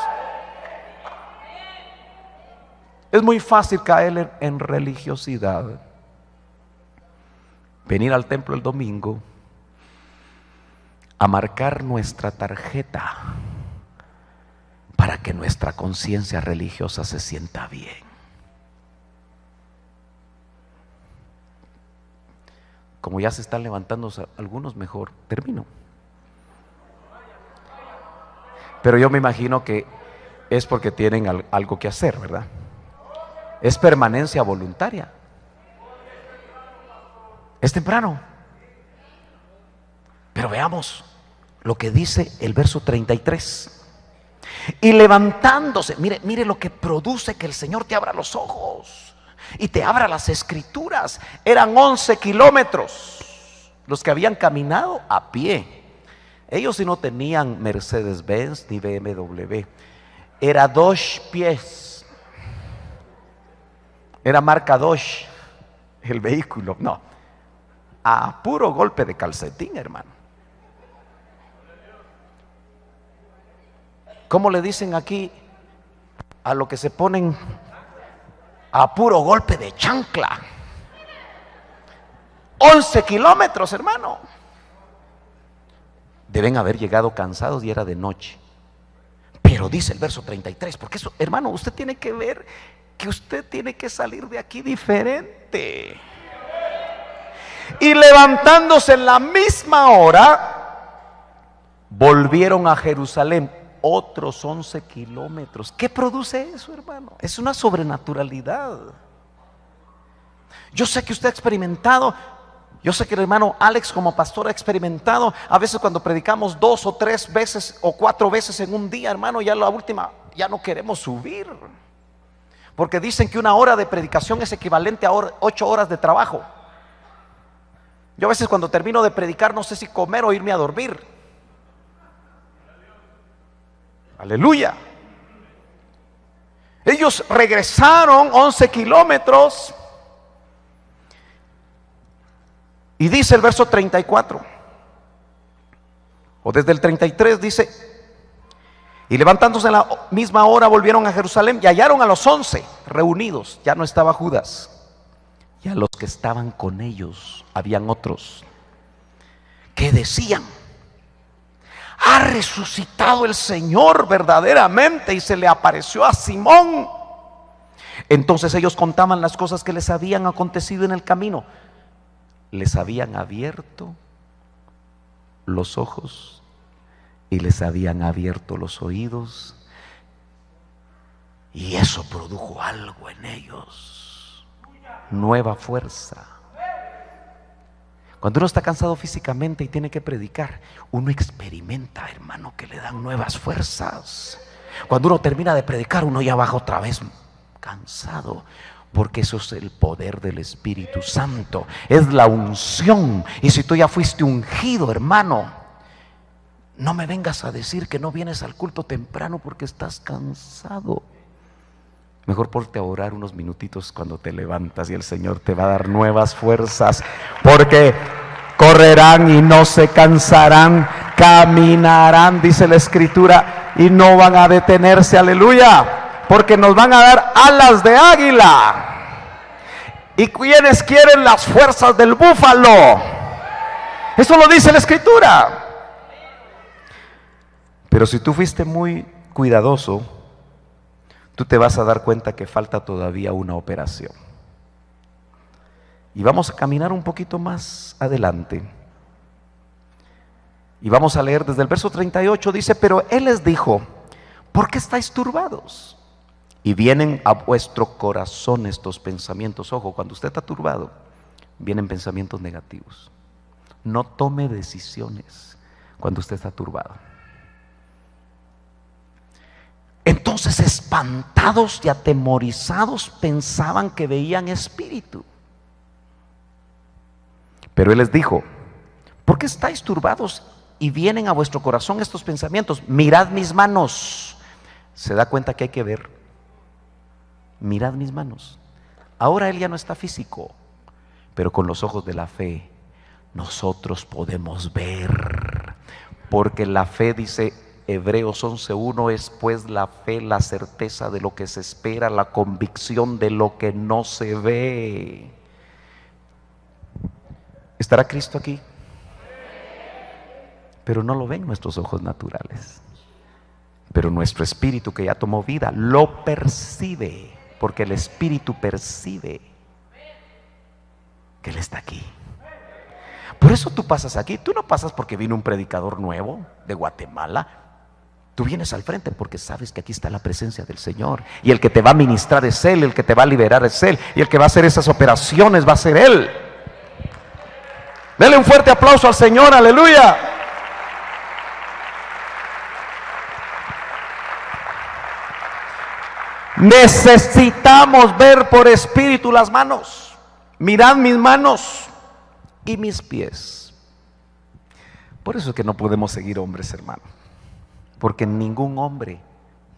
Es muy fácil caer en religiosidad. Venir al templo el domingo a marcar nuestra tarjeta para que nuestra conciencia religiosa se sienta bien. Como ya se están levantando algunos, mejor termino. Pero yo me imagino que es porque tienen algo que hacer, ¿verdad? Es permanencia voluntaria. Es temprano. Pero veamos lo que dice el verso 33. Y levantándose, mire lo que produce que el Señor te abra los ojos y te abra las escrituras. Eran 11 kilómetros los que habían caminado a pie. Ellos sí no tenían Mercedes-Benz ni BMW. Era Dodge pies. Era marca Dodge el vehículo. No, a puro golpe de calcetín, hermano. ¿Cómo le dicen aquí a lo que se ponen a puro golpe de chancla? 11 kilómetros, hermano. Deben haber llegado cansados y era de noche. Pero dice el verso 33, porque eso, hermano, usted tiene que ver que usted tiene que salir de aquí diferente. Y levantándose en la misma hora, volvieron a Jerusalén, otros 11 kilómetros. ¿Qué produce eso, hermano? Es una sobrenaturalidad. Yo sé que usted ha experimentado, yo sé que el hermano Alex como pastor ha experimentado, a veces cuando predicamos 2 o 3 veces o 4 veces en un día, hermano, ya la última, ya no queremos subir. Porque dicen que 1 hora de predicación es equivalente a 8 horas de trabajo. Yo a veces cuando termino de predicar no sé si comer o irme a dormir. Aleluya. Ellos regresaron 11 kilómetros. Y dice el verso 34, o desde el 33 dice: y levantándose en la misma hora volvieron a Jerusalén y hallaron a los 11 reunidos. Ya no estaba Judas, y a los que estaban con ellos habían otros que decían: ha resucitado el Señor verdaderamente y se le apareció a Simón. Entonces ellos contaban las cosas que les habían acontecido en el camino. Les habían abierto los ojos y les habían abierto los oídos, y eso produjo algo en ellos, nueva fuerza. Cuando uno está cansado físicamente y tiene que predicar, uno experimenta, hermano, que le dan nuevas fuerzas. Cuando uno termina de predicar, uno ya baja otra vez cansado. Porque eso es el poder del Espíritu Santo, es la unción. Y si tú ya fuiste ungido, hermano, no me vengas a decir que no vienes al culto temprano porque estás cansado. Mejor ponte a orar unos minutitos cuando te levantas y el Señor te va a dar nuevas fuerzas. Porque correrán y no se cansarán, caminarán, dice la Escritura, y no van a detenerse. Aleluya. Porque nos van a dar alas de águila. ¿Y quienes quieren las fuerzas del búfalo? Eso lo dice la Escritura. Pero si tú fuiste muy cuidadoso, tú te vas a dar cuenta que falta todavía una operación. Y vamos a caminar un poquito más adelante. Y vamos a leer desde el verso 38, dice: pero Él les dijo: ¿por qué estáis turbados? Y vienen a vuestro corazón estos pensamientos. Ojo, cuando usted está turbado, vienen pensamientos negativos. No tome decisiones cuando usted está turbado. Entonces, espantados y atemorizados, pensaban que veían espíritu. Pero Él les dijo: ¿por qué estáis turbados y vienen a vuestro corazón estos pensamientos? Mirad mis manos. ¿Se da cuenta que hay que ver? Mirad mis manos. Ahora Él ya no está físico, pero con los ojos de la fe nosotros podemos ver. Porque la fe, dice Hebreos 11:1, es pues la fe, la certeza de lo que se espera, la convicción de lo que no se ve. ¿Estará Cristo aquí? Pero no lo ven nuestros ojos naturales. Pero nuestro espíritu, que ya tomó vida, lo percibe. Porque el espíritu percibe que Él está aquí. Por eso tú pasas aquí. Tú no pasas porque vino un predicador nuevo de Guatemala. Tú vienes al frente porque sabes que aquí está la presencia del Señor. Y el que te va a ministrar es Él, el que te va a liberar es Él, y el que va a hacer esas operaciones va a ser Él. Dele un fuerte aplauso al Señor, aleluya. Necesitamos ver por espíritu las manos. Mirad mis manos y mis pies. Por eso es que no podemos seguir hombres, hermano. Porque ningún hombre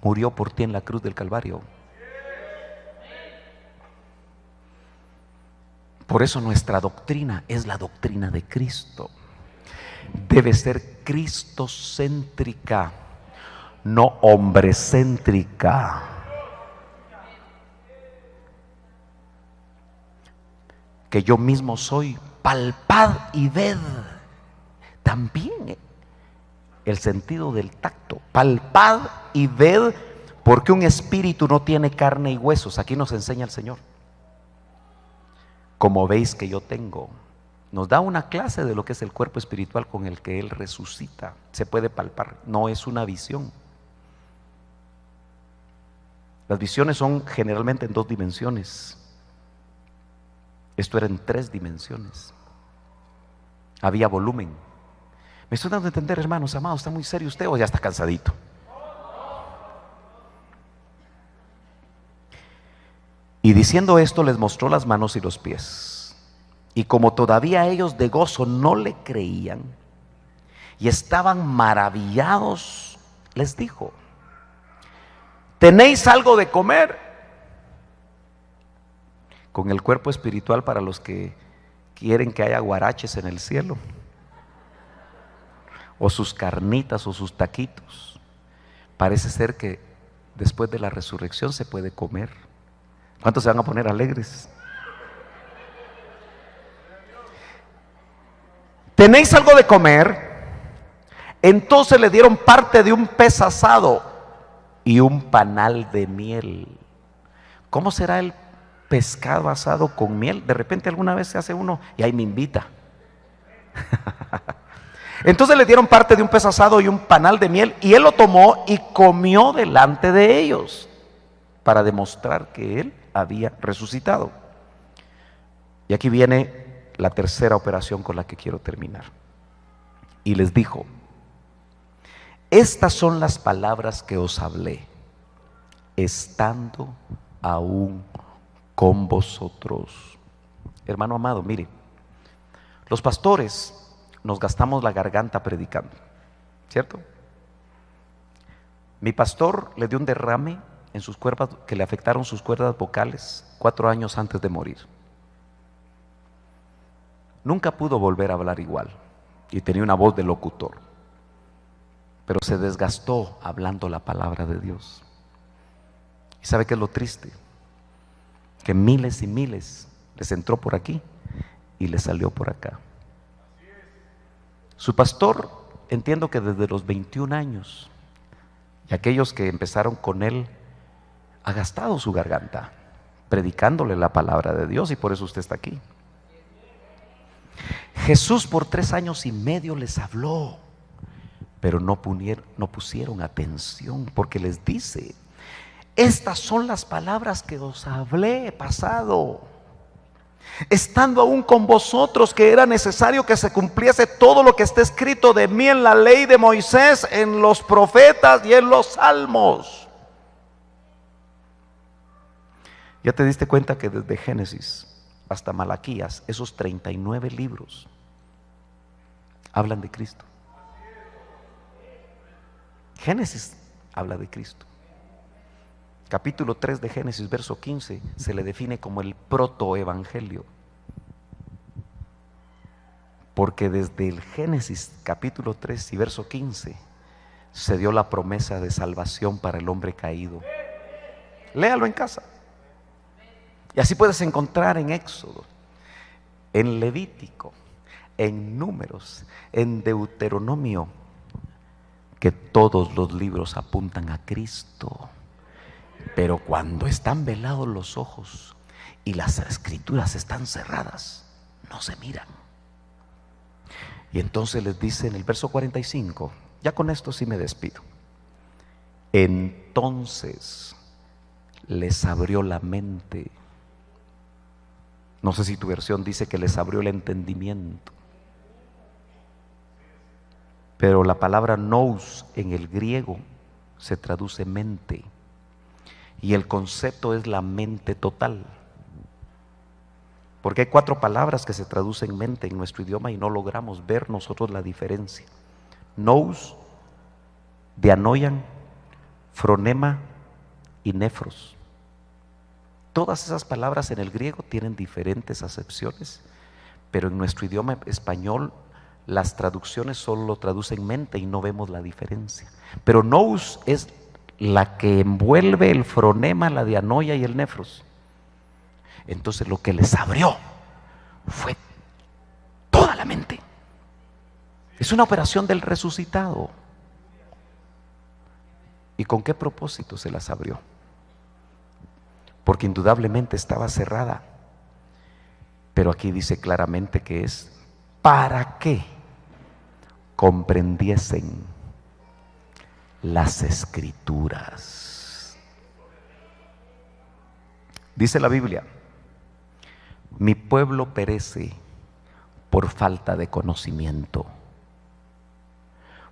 murió por ti en la cruz del Calvario. Por eso nuestra doctrina es la doctrina de Cristo. Debe ser cristocéntrica. no hombrecéntrica. Que yo mismo soy, palpad y ved. También el sentido del tacto, palpad y ved, porque un espíritu no tiene carne y huesos. Aquí nos enseña el Señor. Como veis que yo tengo, nos da una clase de lo que es el cuerpo espiritual con el que Él resucita. Se puede palpar, no es una visión. Las visiones son generalmente en 2 dimensiones. Esto era en 3 dimensiones. Había volumen. ¿Me estoy dando a entender, hermanos amados? ¿Está muy serio usted o ya está cansadito? Y diciendo esto les mostró las manos y los pies. Y como todavía ellos de gozo no le creían y estaban maravillados, les dijo: ¿tenéis algo de comer? Con el cuerpo espiritual, para los que quieren que haya guaraches en el cielo, o sus carnitas o sus taquitos, parece ser que después de la resurrección se puede comer. ¿Cuántos se van a poner alegres? ¿Tenéis algo de comer? Entonces le dieron parte de un pez asado y un panal de miel. ¿Cómo será el pescado asado con miel? De repente alguna vez se hace uno y ahí me invita. Entonces le dieron parte de un pez asado y un panal de miel, y él lo tomó y comió delante de ellos, para demostrar que él había resucitado. Y aquí viene la tercera operación con la que quiero terminar. Y les dijo: estas son las palabras que os hablé, estando aún con vosotros. Hermano amado, mire, los pastores nos gastamos la garganta predicando, ¿cierto? Mi pastor le dio un derrame en sus cuerdas, que le afectaron sus cuerdas vocales 4 años antes de morir. Nunca pudo volver a hablar igual y tenía una voz de locutor, pero se desgastó hablando la palabra de Dios. ¿Y sabe qué es lo triste? Que miles y miles les entró por aquí y les salió por acá. Su pastor, entiendo que desde los 21 años, y aquellos que empezaron con él, ha gastado su garganta predicándole la palabra de Dios, y por eso usted está aquí. Jesús por 3 años y medio les habló, pero no pusieron atención, porque les dice: estas son las palabras que os hablé, pasado, estando aún con vosotros, que era necesario que se cumpliese todo lo que está escrito de mí en la ley de Moisés, en los profetas y en los salmos. ¿Ya te diste cuenta que desde Génesis hasta Malaquías, esos 39 libros hablan de Cristo? Génesis habla de Cristo. Capítulo 3 de Génesis, verso 15, se le define como el protoevangelio, porque desde el Génesis capítulo 3 y verso 15 se dio la promesa de salvación para el hombre caído. Léalo en casa. Y así puedes encontrar en Éxodo, en Levítico, en Números, en Deuteronomio, que todos los libros apuntan a Cristo. Pero cuando están velados los ojos y las escrituras están cerradas, no se miran. Y entonces les dice en el verso 45, ya con esto sí me despido: entonces les abrió la mente. No sé si tu versión dice que les abrió el entendimiento, pero la palabra nous en el griego se traduce mente, y el concepto es la mente total, porque hay 4 palabras que se traducen mente en nuestro idioma y no logramos ver nosotros la diferencia: nous, dianoian, fronema y nefros. Todas esas palabras en el griego tienen diferentes acepciones, pero en nuestro idioma español Las traducciones solo lo traducen mente y no vemos la diferencia. Pero nous es la que envuelve el fronema, la dianoia y el nefros. Entonces lo que les abrió fue toda la mente. Es una operación del resucitado. ¿Y con qué propósito se las abrió? Porque indudablemente estaba cerrada. Pero aquí dice claramente que es para que comprendiesen las Escrituras. Dice la Biblia: mi pueblo perece por falta de conocimiento.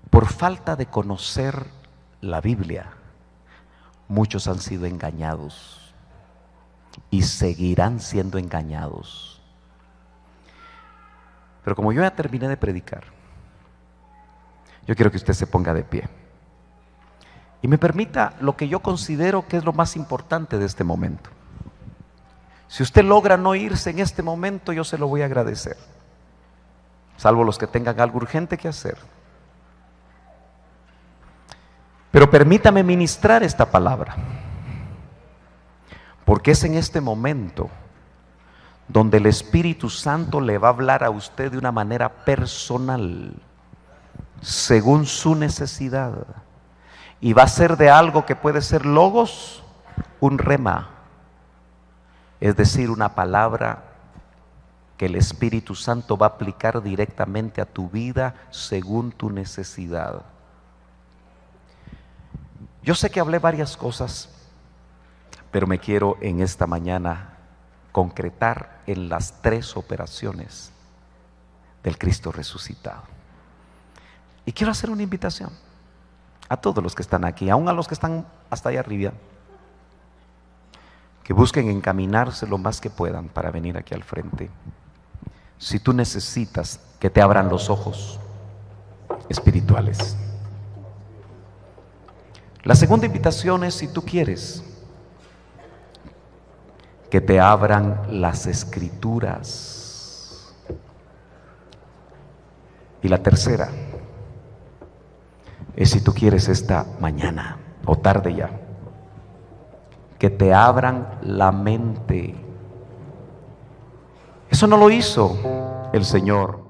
Por falta de conocer la Biblia, muchos han sido engañados y seguirán siendo engañados. Pero como yo ya terminé de predicar, yo quiero que usted se ponga de pie y me permita lo que yo considero que es lo más importante de este momento. Si usted logra no irse en este momento, yo se lo voy a agradecer, salvo los que tengan algo urgente que hacer. Pero permítame ministrar esta palabra, porque es en este momento donde el Espíritu Santo le va a hablar a usted de una manera personal, según su necesidad, y va a ser de algo que puede ser logos, un rema, es decir, una palabra que el Espíritu Santo va a aplicar directamente a tu vida según tu necesidad. Yo sé que hablé varias cosas, pero me quiero en esta mañana concretar en las 3 operaciones del Cristo resucitado. Y quiero hacer una invitación a todos los que están aquí, aún a los que están hasta allá arriba, que busquen encaminarse lo más que puedan para venir aquí al frente. Si tú necesitas que te abran los ojos espirituales. La segunda invitación es si tú quieres que te abran las Escrituras. Y la tercera es si tú quieres esta mañana o tarde ya, que te abran la mente. Eso no lo hizo el Señor